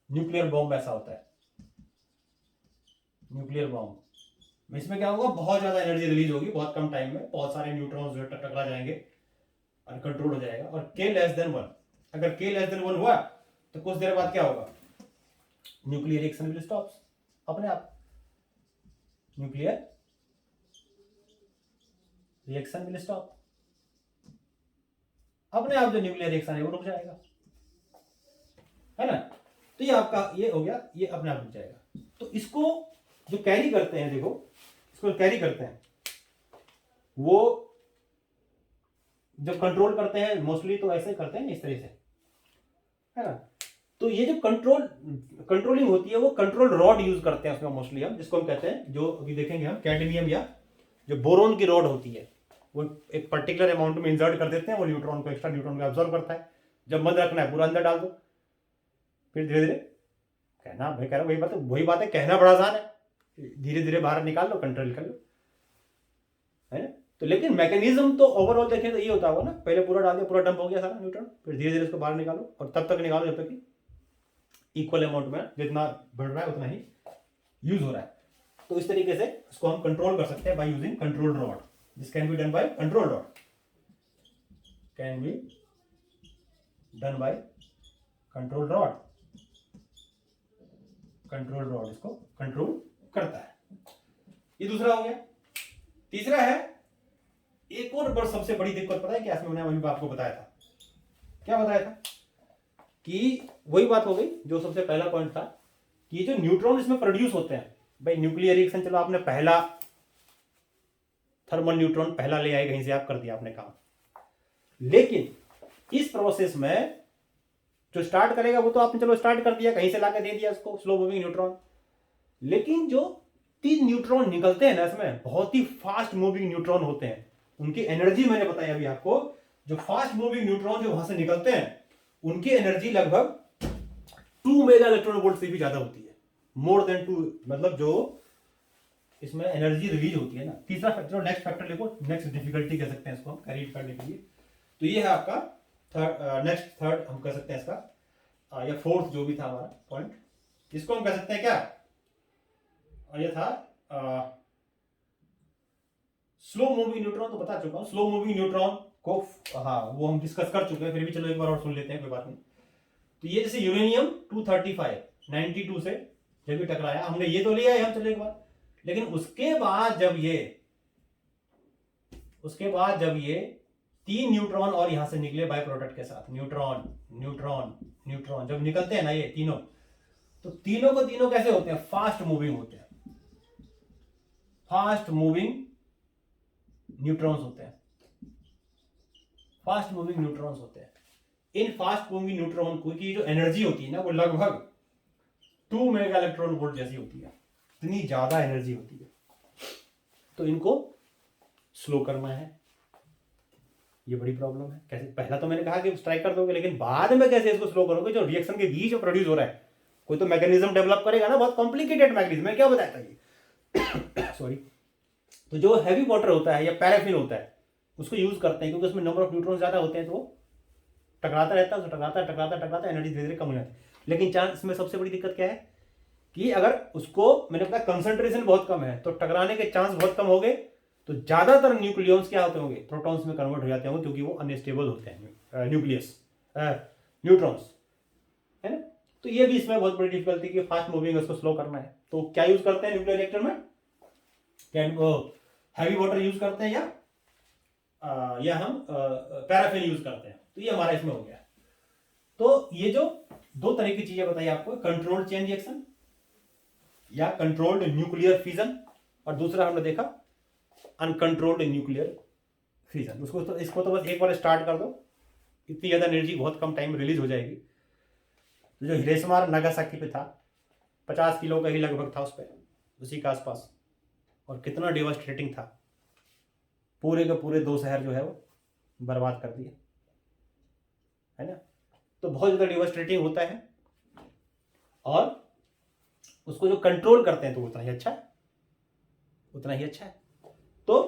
न्यूक्लियर बॉम्ब ऐसा होता है, न्यूक्लियर बॉम्ब। इसमें क्या होगा, बहुत ज्यादा एनर्जी रिलीज होगी बहुत कम टाइम में, बहुत सारे न्यूट्रॉन्स जो टकरा जाएंगे, अनकंट्रोल हो जाएगा। और के लेस देन 1, अगर के लेस देन 1 हुआ तो कुछ देर बाद क्या होगा, न्यूक्लियर रिएक्शन विल स्टॉप अपने आप, न्यूक्लियर रिएक्शन विल स्टॉप अपने आप, जो न्यूक्लियर रिएक्शन है वो रुक जाएगा, है ना। तो ये आपका ये हो गया, ये अपने आप रुक जाएगा। तो इसको जो कैरी करते हैं, देखो इसको कैरी करते हैं, वो जब कंट्रोल करते हैं मोस्टली तो ऐसे करते हैं इस तरह से, है ना। तो ये जो कंट्रोलिंग होती है वो कंट्रोल रॉड यूज करते हैं उसमें मोस्टली हम, जिसको हम कहते हैं, जो अभी देखेंगे हम, कैडमियम या जो बोरोन की रॉड होती है, वो एक पर्टिकुलर अमाउंट में इंसर्ट कर देते हैं, वो न्यूट्रॉन को, एक्स्ट्रा न्यूट्रॉन को ऑब्जर्व करता है, जब बंद रखना है पूरा अंदर डाल दो, फिर धीरे धीरे कहना, भाई कह रहा वही बात है, कहना बड़ा आसान है, धीरे धीरे बाहर निकाल लो, कंट्रोल कर लो, है ना। तो लेकिन मैकेनिज्म तो ओवरऑल देखें तो ये होता होगा ना, पहले पूरा डाल दिया, पूरा डंप हो गया सारा न्यूट्रॉन, फिर धीरे धीरे इसको बाहर निकालो, और तब तक निकालो जब तक कि इक्वल अमाउंट में, जितना बढ़ रहा है उतना ही यूज हो रहा है। तो इस तरीके से इसको हम कंट्रोल कर सकते हैं by using control rod, this can be done by control rod, can be done by control rod, control rod इसको कंट्रोल करता है। ये दूसरा हो गया। तीसरा है, एक और सबसे बड़ी दिक्कत पता है क्या, इसमें मैंने अभी आपको बताया था, क्या बताया था कि वही बात हो गई जो सबसे पहला पॉइंट था, कि जो न्यूट्रॉन इसमें प्रोड्यूस होते हैं, भाई न्यूक्लियर रिएक्शन, चलो आपने पहला थर्मल न्यूट्रॉन पहला ले आए कहीं से, आप कर दिया आपने काम, लेकिन इस प्रोसेस में जो स्टार्ट करेगा वो तो आपने चलो स्टार्ट कर दिया, कहीं से लाके दे दिया उसको स्लो मूविंग न्यूट्रॉन, लेकिन जो 3 न्यूट्रॉन निकलते हैं ना इसमें बहुत ही फास्ट मूविंग न्यूट्रॉन होते हैं, उनकी एनर्जी मैंने बताया अभी आपको, जो फास्ट मूविंग न्यूट्रॉन जो वहां से निकलते हैं उनकी एनर्जी लगभग 2 मेगा इलेक्ट्रॉन वोल्ट से भी ज्यादा होती है, मोर देन 2, मतलब जो इसमें एनर्जी रिलीज होती है ना। तीसरा फैक्टर, नेक्स्ट फैक्टर लिखो, नेक्स्ट डिफिकल्टी कह सकते हैं इसको हम कैरी करने के लिए। तो ये है आपका थर्ड हम कह सकते हैं इसका, या फोर्थ जो भी था हमारा पॉइंट, इसको हम कह सकते हैं क्या, ये था स्लो मूविंग न्यूट्रॉन। तो बता चुका हूं स्लो मूविंग न्यूट्रॉन को, हाँ वो हम डिस्कस कर चुके हैं, फिर भी चलो एक बार और सुन लेते हैं, कोई बात नहीं। तो ये जैसे यूरेनियम 235 92 से जब भी टकराया, हमने ये तो लिया है हम, चलो एक बार, लेकिन उसके बाद जब ये 3 न्यूट्रॉन और यहां से निकले बाय प्रोडक्ट के साथ, न्यूट्रॉन न्यूट्रॉन न्यूट्रॉन जब निकलते हैं ना ये तीनों, तो तीनों को तीनों कैसे होते हैं, फास्ट मूविंग होते हैं, फास्ट मूविंग न्यूट्रॉन्स होते हैं, फास्ट मूविंग न्यूट्रॉन्स होते हैं। इन फास्ट मूविंग न्यूट्रॉन की जो एनर्जी होती है ना वो लगभग 2 मेगा इलेक्ट्रॉन वोल्ट जैसी होती है, इतनी ज्यादा एनर्जी होती है। तो इनको स्लो करना है, ये बड़ी प्रॉब्लम है। कैसे, पहला तो मैंने कहा कि स्ट्राइक कर दोगे, लेकिन बाद में कैसे इसको स्लो करोगे, जो रिएक्शन के बीच में प्रोड्यूस हो रहा है, कोई तो मैकेनिज्म डेवलप करेगा ना, बहुत कॉम्प्लिकेटेड मैकेनिज्म, मैं क्या बताया था ये सॉरी। तो जो हैवी वाटर होता है या पैराफिन होता है उसको यूज करते हैं, क्योंकि उसमें नंबर ऑफ न्यूट्रॉन ज्यादा होते हैं, तो वो टकराता रहता है, टकराता एनर्जी धीरे धीरे कम हो जाती है। लेकिन चांस में सबसे बड़ी दिक्कत क्या है कि अगर उसको मैंने बताया कंसंट्रेशन बहुत कम है, तो टकराने के चांस बहुत कम हो गए, तो ज्यादातर न्यूक्लियॉन्स क्या होते होंगे, प्रोटॉन्स में कन्वर्ट हो जाते होंगे, क्योंकि वो अनस्टेबल होते हैं न्यूक्लियस न्यूट्रॉन्स, है ना। तो ये भी इसमें बहुत बड़ी डिफिकल्टी कि फास्ट मूविंग उसको स्लो करना है। तो क्या यूज करते हैं न्यूक्लियर रिएक्टर में, हैवी वाटर यूज करते हैं या हम पैराफिन यूज करते हैं। तो ये हमारा इसमें हो गया। तो ये जो दो तरह की चीजें बताई आपको, कंट्रोल्ड चेन रिएक्शन या कंट्रोल्ड न्यूक्लियर फिजन, और दूसरा हमने देखा अनकंट्रोल्ड न्यूक्लियर फिजन। इसको तो बस एक बार स्टार्ट कर दो, इतनी ज्यादा एनर्जी बहुत कम टाइम में रिलीज हो जाएगी। जो हिरोशिमा और नागासाकी पे था 50 किलो का ही लगभग था उस पर, उसी के आसपास, और कितना डिवास्टेटिंग था, पूरे के पूरे 2 शहर जो है वो बर्बाद कर दिए, है ना। तो बहुत ज्यादा डिवास्टेटिंग होता है, और उसको जो कंट्रोल करते हैं तो उतना ही अच्छा है, उतना ही अच्छा है। तो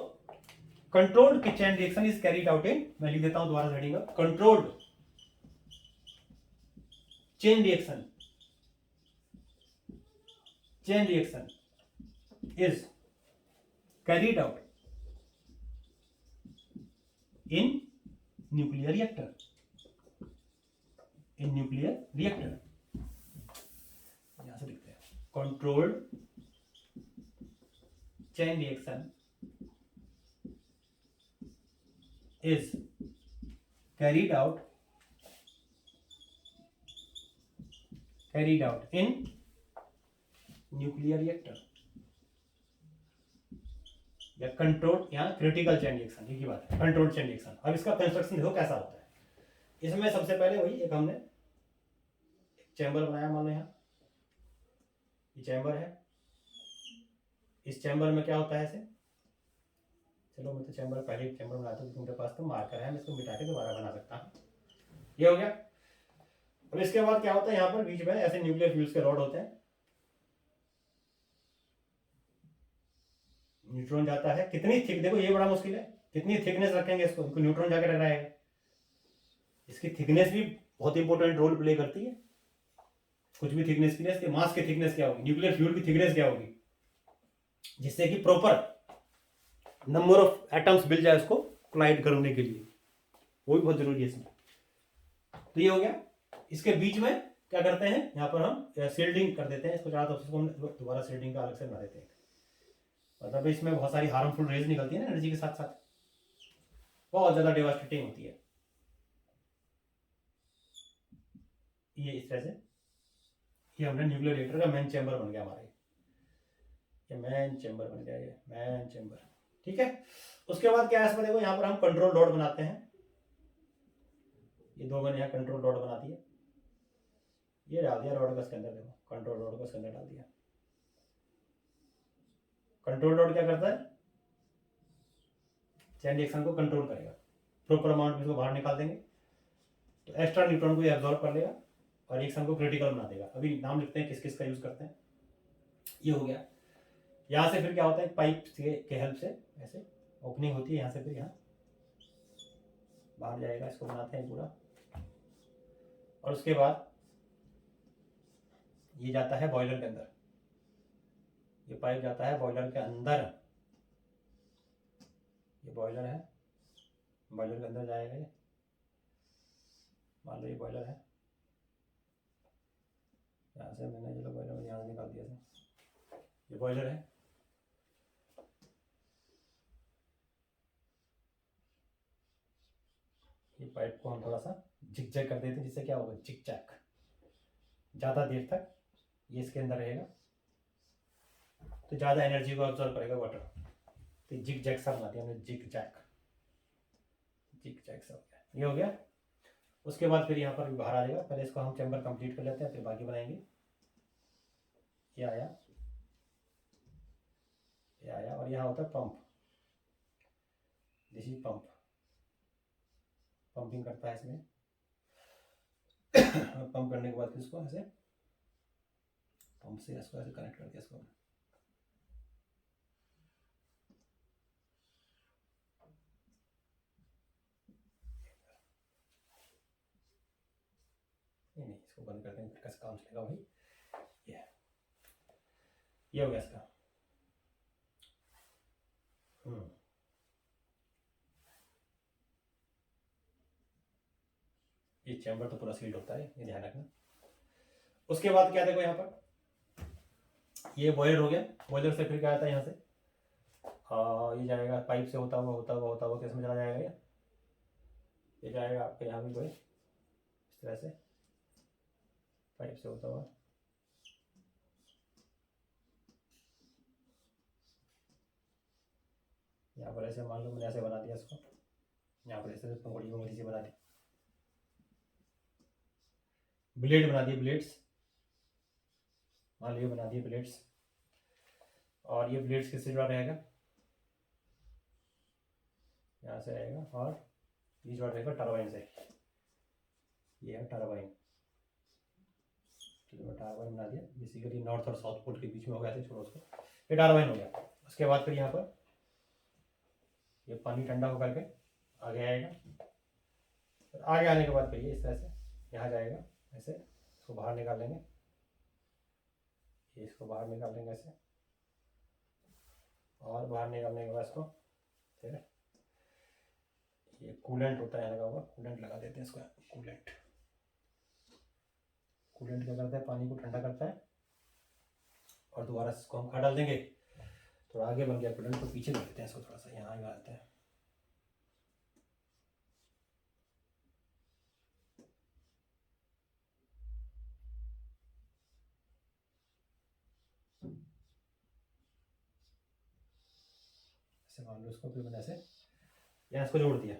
controlled chain reaction is carried out in, मैं लिख देता हूं दोबारा heading, controlled chain reaction is carried out in nuclear reactor. यहां से लिखते हैं controlled chain reaction is carried out in nuclear reactor, या कंट्रोल, यहाँ क्रिटिकल चेन रिएक्शन, एक ही बात है, कंट्रोल चेन रिएक्शन। अब इसका कंस्ट्रक्शन देखो कैसा होता है। इसमें सबसे पहले वही एक हमने चैम्बर बनाया, मान लो यहाँ ये चैम्बर है, इस चैम्बर में क्या होता है ऐसे, चलो मैं तो चैम्बर पहले चैम्बर बनाता हूँ, मेरे पास तो मार्कर है, मैं इसको मिटा के दोबारा बना सकता हूँ, ये हो गया। अब इसके बाद क्या होता है, यहाँ पर बीच में ऐसे न्यूक्लियर फ्यूल्स के रॉड होते हैं, न्यूट्रॉन जाता है, कितनी थिक, देखो ये बड़ा मुश्किल है, कितनी थिकनेस रखेंगे इसको, न्यूट्रॉन जाके टकराएगा, इसकी थिकनेस भी बहुत इंपॉर्टेंट रोल प्ले करती है। कुछ भी थिकनेस की, इसके मास की थिकनेस क्या होगी, न्यूक्लियर फ्यूल की थिकनेस क्या होगी, जिससे कि प्रॉपर नंबर ऑफ एटम्स मिल जाए उसको कोलाइड करने के लिए, वो भी बहुत जरूरी है इसमें। तो ये हो गया। इसके बीच में क्या करते हैं, यहाँ पर हम शील्डिंग कर देते हैं इसको, ज्यादा तो हम दोबारा शील्डिंग का अलग से बना देते हैं, मतलब इसमें बहुत सारी हार्मफुल रेज निकलती है ना एनर्जी के साथ साथ, बहुत ज्यादा डेवास्टेटिंग होती है। ये इस तरह से ये हमने न्यूक्लियर रिएक्टर का मेन चैम्बर बन गया हमारा, ये मेन चैम्बर बन गया, ये मेन चैम्बर, ठीक है। उसके बाद क्या है इसमें, देखो यहाँ पर हम कंट्रोल रॉड बनाते हैं, ये 2 मैंने यहाँ कंट्रोल रॉड बना दिए, ये डाल दिया रॉड का इसके अंदर, देखो कंट्रोल रॉड को इसके अंदर डाल दिया। कंट्रोल रॉड क्या करता है, चैन रिएक्शन को कंट्रोल करेगा, प्रॉपर अमाउंट में इसको बाहर निकाल देंगे तो एक्स्ट्रा न्यूट्रॉन को ये एब्जॉर्ब कर लेगा और रिएक्शन को क्रिटिकल बना देगा। अभी नाम लिखते हैं किस किस का यूज करते हैं। ये हो गया। यहाँ से फिर क्या होता है, पाइप के हेल्प से ऐसे ओपनिंग होती है, यहाँ से फिर यहाँ बाहर जाएगा, इसको बनाते हैं पूरा। और उसके बाद ये जाता है बॉयलर के अंदर, ये पाइप जाता है बॉयलर के अंदर, ये बॉयलर है, बॉयलर के अंदर जाएगा ये, मान लो ये बॉयलर है, यहाँ से मैंने चलो बॉयलर में यहाँ से निकाल दिया था, ये बॉयलर है। ये पाइप को हम थोड़ा सा जिग जैग कर देते हैं, जिससे क्या होगा, जिग जैग, ज़्यादा देर तक ये इसके अंदर रहेगा तो ज़्यादा एनर्जी को ऑब्जर्व करेगा वाटर। तो जिग जैग सा बनाते हैं हमने, जिग जैग, जिग जैग सा हो गया, ये हो गया। उसके बाद फिर यहाँ पर बाहर आ जाएगा, पहले इसको हम चैम्बर कंप्लीट कर लेते हैं, फिर बाकी बनाएंगे। ये आया, ये आया, और यहाँ होता है pump, this is pump, pumping करता है इसमें। पंप करने के बाद फिर इसको ऐसे पंप से इसको ऐसे कनेक्ट कर दिया इसको, नहीं इसको बंद करते हैं, फिर कैसे काम चलेगा भाई। ये हो गया इसका। ये चैम्बर तो पूरा सील्ड होता है, ये ध्यान रखना। उसके बाद क्या देखो यहाँ पर ये बॉयलर हो गया, बॉयलर से फिर क्या आता है यहाँ से, ये जाएगा पाइप से होता हुआ किस में चला जाएगा, ये जाएगा आपके यहाँ भी कोई इस तरह से पाइप से होता हुआ, यहाँ पर ऐसे मान लो मैंने ऐसे बना दिया इसको, यहाँ पर ऐसे पंखुड़ी से बना दी, ब्लेड बना दिए, ब्लेड्स मान लो बना दिए ब्लेड्स। और ये ब्लेड्स किससे जुड़ा रहेगा, यहाँ से रहेगा, और ये जुड़ा रहेगा टरबाइन से, ये है टरबाइन। चलो टरबाइन बना दिया, बेसिकली नॉर्थ और साउथ पोल के बीच में होगा, ऐसे छोड़ो उसको, ये टरबाइन हो गया। उसके बाद फिर यहाँ पर ये पानी ठंडा होकर के आगे आएगा, फिर आगे आने के बाद फिर ये इस तरह से यहाँ जाएगा, ऐसे इसको बाहर निकाल लेंगे, ये इसको बाहर निकाल लेंगे ऐसे, और बाहर निकालने के बाद इसको फिर ये कूलेंट होता है लगा हुआ, कूलेंट लगा देते हैं इसको, कूलेंट, कूलेंट क्या करता है, पानी को ठंडा करता है, और दोबारा इसको हम खा डाल देंगे। थोड़ा आगे बन गया कूलेंट, तो पीछे कर देते हैं इसको, थोड़ा सा यहाँ आगे आते हैं, ऐसे मान लो इसको, फिर मैंने ऐसे यहाँ इसको जोड़ दिया।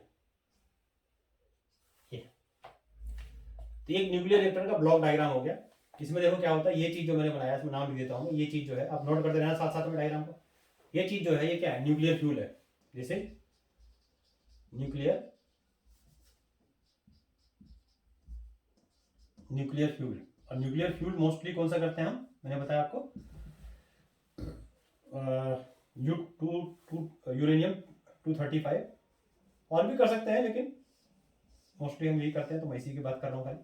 ये तो एक न्यूक्लियर रिएक्टर का ब्लॉक डायग्राम हो गया। इसमें देखो क्या होता है, ये चीज जो मैंने बनाया इसमें नाम लिख देता हूँ, ये चीज जो है आप नोट करते रहना साथ साथ में डायग्राम को। ये चीज जो है ये क्या है, न्यूक्लियर फ्यूल है, जैसे न्यूक्लियर फ्यूल। और न्यूक्लियर फ्यूल मोस्टली कौन सा करते हैं हम, मैंने बताया आपको, यूरेनियम 235, और भी कर सकते हैं लेकिन मोस्टली हम यही करते हैं, तो मैं इसी की बात कर रहा हूँ खाली।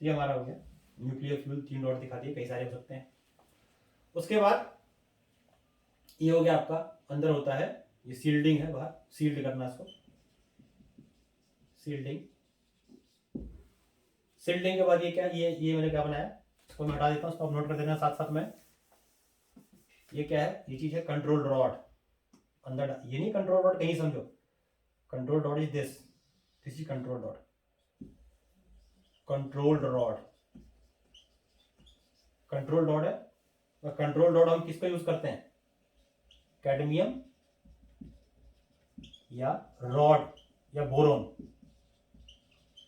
ये हमारा हो गया न्यूक्लियर फ्यूल, 3 रॉड दिखा दिए, कई सारे हो सकते हैं। उसके बाद ये हो गया आपका, अंदर होता है ये सील्डिंग है, बाहर सील्ड करना इसको, सील्डिंग के बाद ये क्या, ये मैंने क्या बनाया, इसको मैं हटा देता हूँ, इसको आप नोट कर देना साथ साथ में। ये क्या है, ये चीज है कंट्रोल रॉड, अंदर ये नहीं कंट्रोल रॉड कहीं समझो, control rod is this is control rod, control rod है। और कंट्रोल रॉड हम किसका यूज करते हैं, कैडमियम या रॉड या बोरोन,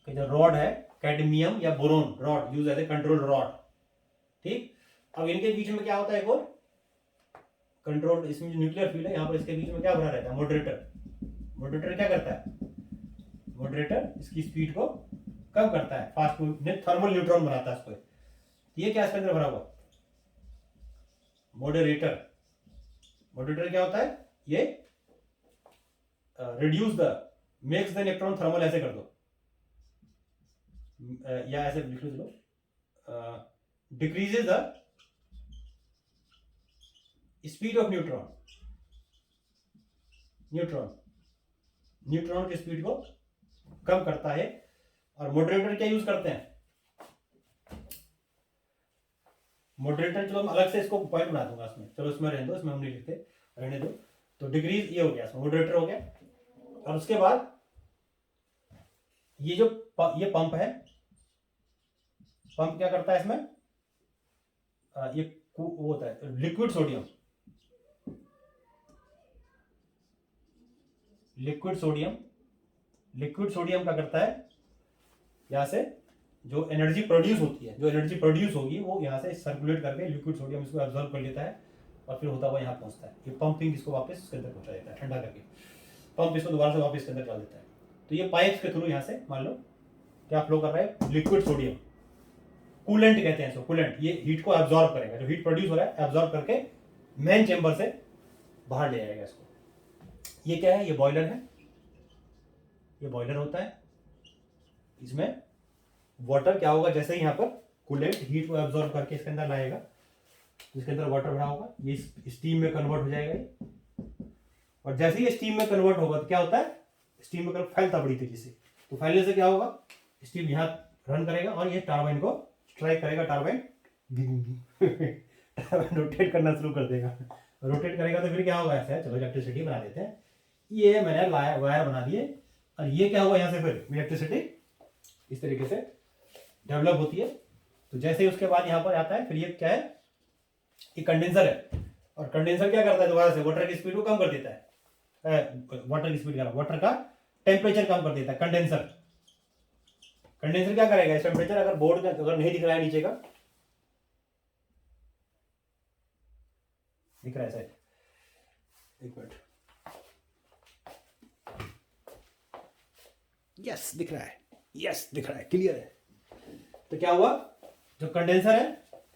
कि जो रॉड है कैडमियम या boron rod use as a control rod. ठीक, अब इनके बीच में क्या होता है एक और कंट्रोल, इसमें जो न्यूक्लियर फील्ड है यहाँ पर इसके बीच में क्या भरा रहता है, मॉडरेटर। मॉडरेटर क्या करता है, मॉडरेटर इसकी स्पीड को कम करता है, फास्ट थर्मल न्यूट्रॉन बनाता है इसको। ये क्या इसके अंदर भरा हुआ, मॉडरेटर। मॉडरेटर क्या होता है, ये reduce the makes the electron thermal, ऐसे कर दो या ऐसे लिख लो, decreases the speed of neutron, neutron की स्पीड को कम करता है। और मॉडरेटर क्या यूज करते हैं, मॉडरेटर, चलो हम अलग से इसको पॉइंट बना दूंगा इसमें, चलो इसमें रहने दो, इसमें हम नहीं लिखते, रहने दो। तो डिक्रीज ये हो गया, मॉडरेटर हो गया। और उसके बाद ये जो ये पंप है, पंप क्या करता है इसमें, ये वो होता है लिक्विड सोडियम, लिक्विड सोडियम क्या करता है, यहां से जो एनर्जी प्रोड्यूस होती है, जो एनर्जी प्रोड्यूस होगी वो यहां से सर्कुलेट करके लिक्विड सोडियम इसको एब्जॉर्ब कर लेता है और फिर होता हुआ यहाँ पहुंचता है। ये पंपिंग इसको वापस इसके अंदर पहुंचा देता है, ठंडा करके पंप इसको दोबारा से वापस इसके अंदर डाल देता है। तो ये पाइप्स के थ्रू यहाँ से मान लो क्या फ्लो कर रहा है, लिक्विड सोडियम, कूलेंट कहते हैं इसको, कूलेंट। ये हीट को एब्जॉर्ब करेगा, जो हीट प्रोड्यूस हो रहा है एब्जॉर्ब करके मेन चेंबर से बाहर ले जाएगा इसको। ये क्या है, ये बॉयलर है, ये बॉयलर होता है। इसमें वाटर क्या होगा, जैसे ही यहाँ पर कूलेंट हीट को एब्जॉर्ब करके इसके अंदर लाएगा, इसके अंदर वाटर भरा होगा, ये स्टीम में कन्वर्ट हो जाएगा ये। और जैसे ही स्टीम में कन्वर्ट होगा तो क्या होता है, स्टीम में फैलता बड़ी तेजी से, तो फैलने से क्या होगा, स्टीम यहाँ रन करेगा और ये टरबाइन को स्ट्राइक करेगा, टरबाइन रोटेट करना शुरू कर देगा। रोटेट करेगा तो फिर क्या होगा, ऐसा चलो इलेक्ट्रिसिटी बना देते हैं। ये मैंने वायर बना दिए और ये क्या होगा, यहाँ से फिर इलेक्ट्रिसिटी इस तरीके से डेवलप होती है। तो जैसे ही उसके बाद यहाँ पर आता है, फिर ये क्या है, ये कंडेंसर है। और कंडेंसर क्या करता है, दोबारा से वाटर की स्पीड को कम कर देता है, वाटर की स्पीड का, वाटर का टेम्परेचर कम कर देता है कंडेंसर। कंडेंसर क्या करेगा, इस टेम्परेचर अगर बोर्ड में अगर नहीं दिख रहा है नीचे का, दिख रहा है शायद, एक मिनट, यस दिख रहा है, यस दिख रहा है, क्लियर है। तो क्या हुआ, जो कंडेंसर है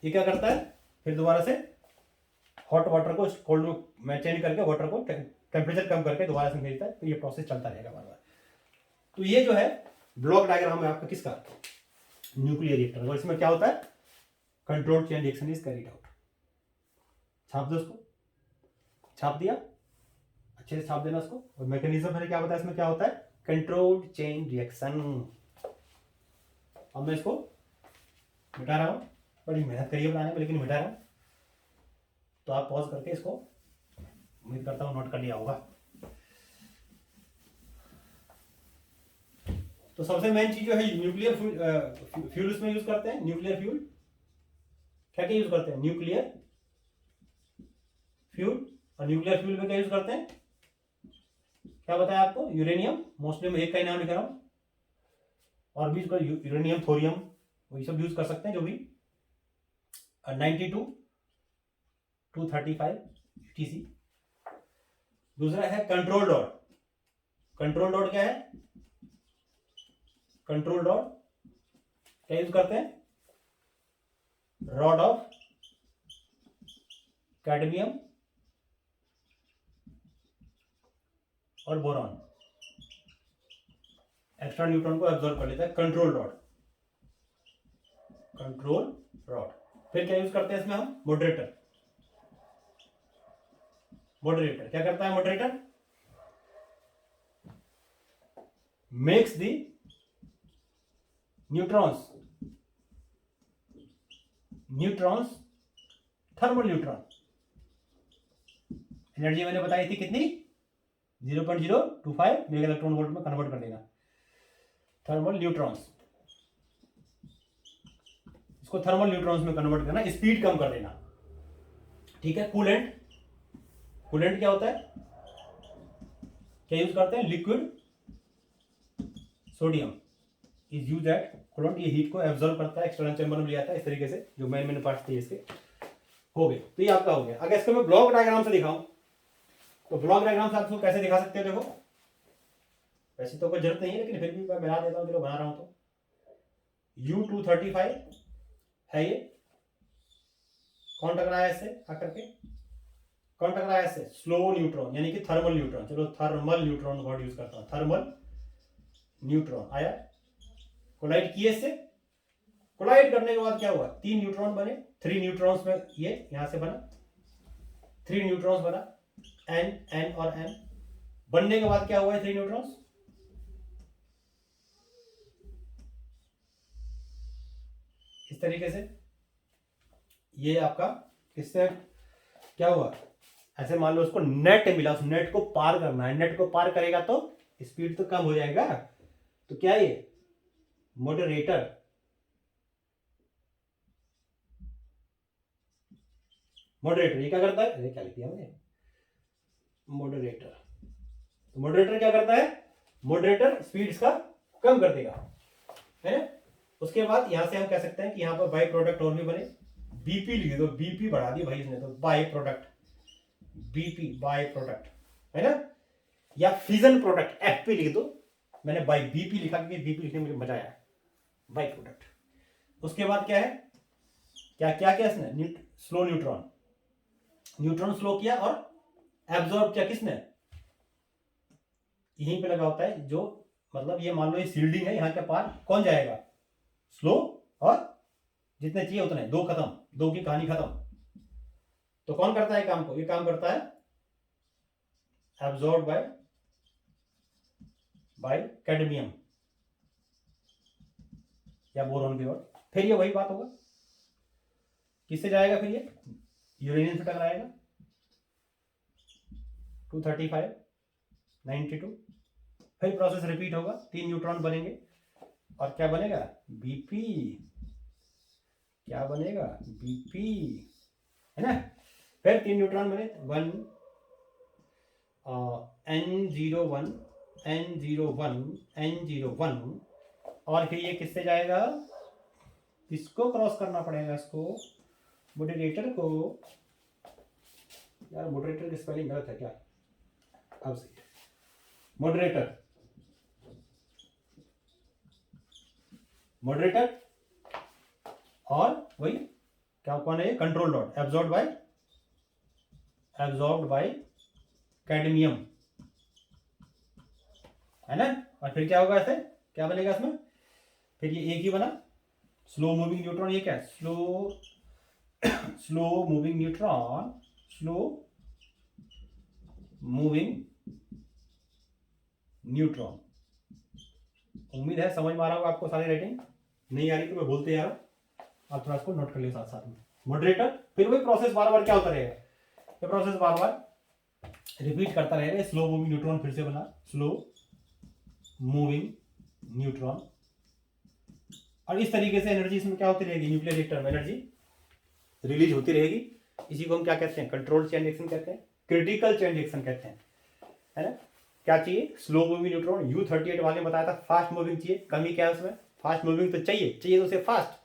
ये क्या करता है, फिर दोबारा से हॉट वाटर को कोल्ड में चेंज करके वाटर को टेम्परेचर कम करके दोबारा से भेजता है। तो ये प्रोसेस चलता रहेगा बार बार। तो ये जो है ब्लॉक डायग्राम है आपका किसका, न्यूक्लियर रिएक्टर। और इसमें क्या होता है, controlled chain reaction is carried out. छाप दो उसको, छाप दिया, अच्छे से छाप देना उसको। और मैकेनिज्म मैंने क्या बताया, इसमें क्या होता है, कंट्रोल्ड चेन रिएक्शन। अब मैं इसको मिटा रहा हूं, बड़ी मेहनत करिए बनाने में, लेकिन मिटा रहा हूं। तो आप पॉज करके इसको, उम्मीद करता हूं नोट कर लिया होगा। तो सबसे मेन चीज जो है न्यूक्लियर फ्यूल इसमें यूज करते हैं। न्यूक्लियर फ्यूल क्या क्या यूज करते हैं, न्यूक्लियर फ्यूल। और न्यूक्लियर फ्यूल में क्या यूज करते हैं, क्या बताया आपको, यूरेनियम, मोस्टली मैं एक का ही नाम लिख रहा हूं, और भी यूरेनियम, थोरियम, वही सब यूज कर सकते हैं जो भी 92 235 UTC। दूसरा है कंट्रोल रॉड। कंट्रोल रॉड क्या है, कंट्रोल रॉड क्या यूज करते हैं, रॉड ऑफ कैडमियम और बोरॉन, एक्स्ट्रा न्यूट्रॉन को एब्जॉर्ब कर लेता है, कंट्रोल रॉड, कंट्रोल रॉड। फिर क्या यूज करते हैं इसमें हम, मॉडरेटर। मॉडरेटर क्या करता है, moderator makes the neutrons thermal neutron. Energy मैंने बताई थी कितनी, 0.025 मेगा इलेक्ट्रॉन वोल्ट में कन्वर्ट कर देना थर्मल न्यूट्रॉन्स। इसको थर्मल न्यूट्रॉन्स में कन्वर्ट करना, स्पीड कम कर देना। ठीक है, कूलेंट। कूलेंट क्या होता है, क्या यूज करते हैं, liquid sodium. Is use at coolant, ये हीट को एब्जॉर्ब करता है, एक्सटर्नल चैम्बर में ले आता है। इस तरीके से जो मेन पार्ट्स थे इसके हो गए। तो ये आपका हो गया। अगर इसको मैं ब्लॉक डायग्राम से दिखाऊं तो ब्लॉक डायग्राम से आपको कैसे दिखा सकते हो? देखो, वैसे तो कोई जरूरत नहीं है लेकिन फिर भी मैं बना देता हूँ, चलो बना रहा हूं तो U235 है ये। कौन टकराया है इससे आकर के? कौन टकराया है इससे? स्लो न्यूट्रॉन, यानी कि थर्मल न्यूट्रॉन। चलो थर्मल न्यूट्रॉन वर्ड यूज करता हूं, थर्मल न्यूट्रॉन आया, कोलाइड किए इससे। कोलाइड करने के बाद क्या हुआ? 3 न्यूट्रॉन बने, 3 न्यूट्रॉन्स में ये यहां से बना, 3 न्यूट्रॉन्स बना, N और N बनने के बाद क्या हुआ है? 3 न्यूट्रॉन्स इस तरीके से, ये आपका इससे क्या हुआ? ऐसे मान लो उसको नेट मिला, उस नेट को पार करना है, नेट को पार करेगा तो स्पीड तो कम हो जाएगा। तो क्या ये मॉडरेटर, मॉडरेटर ये क्या करता है? अरे क्या लिख दिया मैंने? मॉडरेटर। तो मॉडरेटर क्या करता है? मॉडरेटर स्पीड्स का कम कर देगा, है ना। उसके बाद यहां से हम कह सकते हैं कि यहां पर बाई प्रोडक्ट और भी बने, बीपी लिख दो, बीपी बढ़ा दी भाई इसने, तो by product, BP by product, है ना। या फिजन प्रोडक्ट, एफपी लिख दो। मैंने बाई बीपी लिखा क्योंकि बीपी लिखने में मुझे मजा आया, बाई प्रोडक्ट। उसके बाद क्या है? क्या क्या क्या इसने? स्लो न्यूट्रॉन, न्यूट्रॉन स्लो किया और एब्जॉर्ब किया किसने? यहीं पे लगा होता है जो, मतलब ये मान लो ये सील्डिंग है, यहां के पार कौन जाएगा? स्लो, और जितने चाहिए उतने, 2 खत्म, 2 की कहानी खत्म। तो कौन करता है काम को? ये काम करता है एब्जॉर्ब बाय कैडमियम या बोरॉन की ओर। फिर ये वही बात होगा, किससे जाएगा? फिर ये यूरेनियम से टकराएगा, 235 92। फिर प्रोसेस रिपीट होगा, 3 न्यूट्रॉन बनेंगे और क्या बनेगा? बीपी। क्या बनेगा? बीपी, है ना। फिर 3 न्यूट्रॉन बने, 1 N01 N01 N01, और फिर ये किससे जाएगा? किसको क्रॉस करना पड़ेगा? इसको, मॉडरेटर को। यार मॉडरेटर की स्पेलिंग गलत है क्या? अब सही है, मॉडरेटर, मॉडरेटर। और वही क्या, कौन है? Control dot, absorb by cadmium, है ना। और फिर क्या होगा? ऐसे क्या बनेगा इसमें? फिर ये एक ही बना, स्लो मूविंग न्यूट्रॉन। ये क्या है? Slow moving neutron, slow moving neutron. उम्मीद है समझ में आ रहा होगा आपको सारी राइटिंग। नहीं आ रही तो मैं बोलते जा रहा हूं, आप थोड़ा इसको नोट कर लियो साथ साथ में। मॉडरेटर, फिर वही प्रोसेस बार बार क्या होता रहेगा? ये प्रोसेस बार बार रिपीट करता रहेगा। स्लो मूविंग न्यूट्रॉन फिर से बना, स्लो मूविंग न्यूट्रॉन। और इस तरीके से एनर्जी इसमें क्या होती रहेगी? न्यूक्लियर रिएक्टर में एनर्जी रिलीज होती रहेगी। इसी को हम क्या कहते हैं? कंट्रोल चेन रिएक्शन कहते हैं, क्रिटिकल चेन रिएक्शन कहते हैं, है ना। क्या चाहिए? Slow moving neutron. U38 वाले ने बताया था फास्ट मूविंग चाहिए, कमी क्या है उसमें? फास्ट मूविंग तो चाहिए तो उसे फास्ट,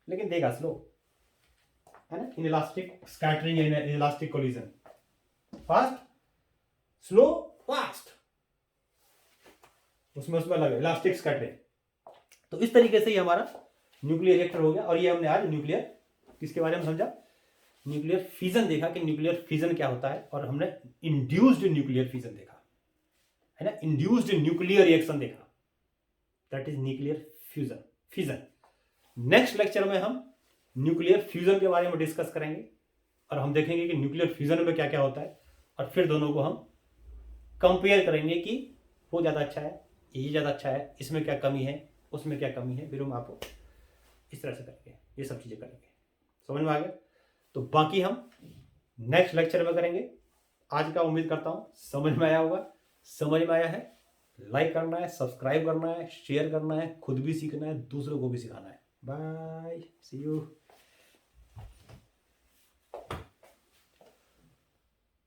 लेकिन देगा स्लो, है ना। Inelastic scattering, inelastic collision, fast slow fast, उसमें अलग है, इलास्टिक स्कैटरिंग। तो इस तरीके से ये हमारा न्यूक्लियर रिएक्टर हो गया। और ये हमने आज न्यूक्लियर किसके बारे में समझा? न्यूक्लियर फिजन देखा कि न्यूक्लियर फिजन क्या होता है, और हमने इंड्यूस्ड न्यूक्लियर फिजन देखा, है ना। इंड्यूस्ड न्यूक्लियर रिएक्शन देखा, that is nuclear fusion, fission. Next lecture में हम न्यूक्लियर फ्यूजन के बारे में डिस्कस करेंगे और हम देखेंगे कि न्यूक्लियर फ्यूजन में क्या क्या होता है, और फिर दोनों को हम कंपेयर करेंगे कि वो ज़्यादा अच्छा है, ये ज़्यादा अच्छा है, इसमें क्या कमी है, उसमें क्या कमी है। फिर हम आपको इस तरह से करेंगे, ये सब चीज़ें करेंगे। समझ में आ गया? तो बाकी हम नेक्स्ट लेक्चर में करेंगे। आज का उम्मीद करता हूँ समझ में आया होगा। समझ में आया है, लाइक करना है, सब्सक्राइब करना है, शेयर करना है, खुद भी सीखना है, दूसरों को भी सिखाना है। Bye, see you.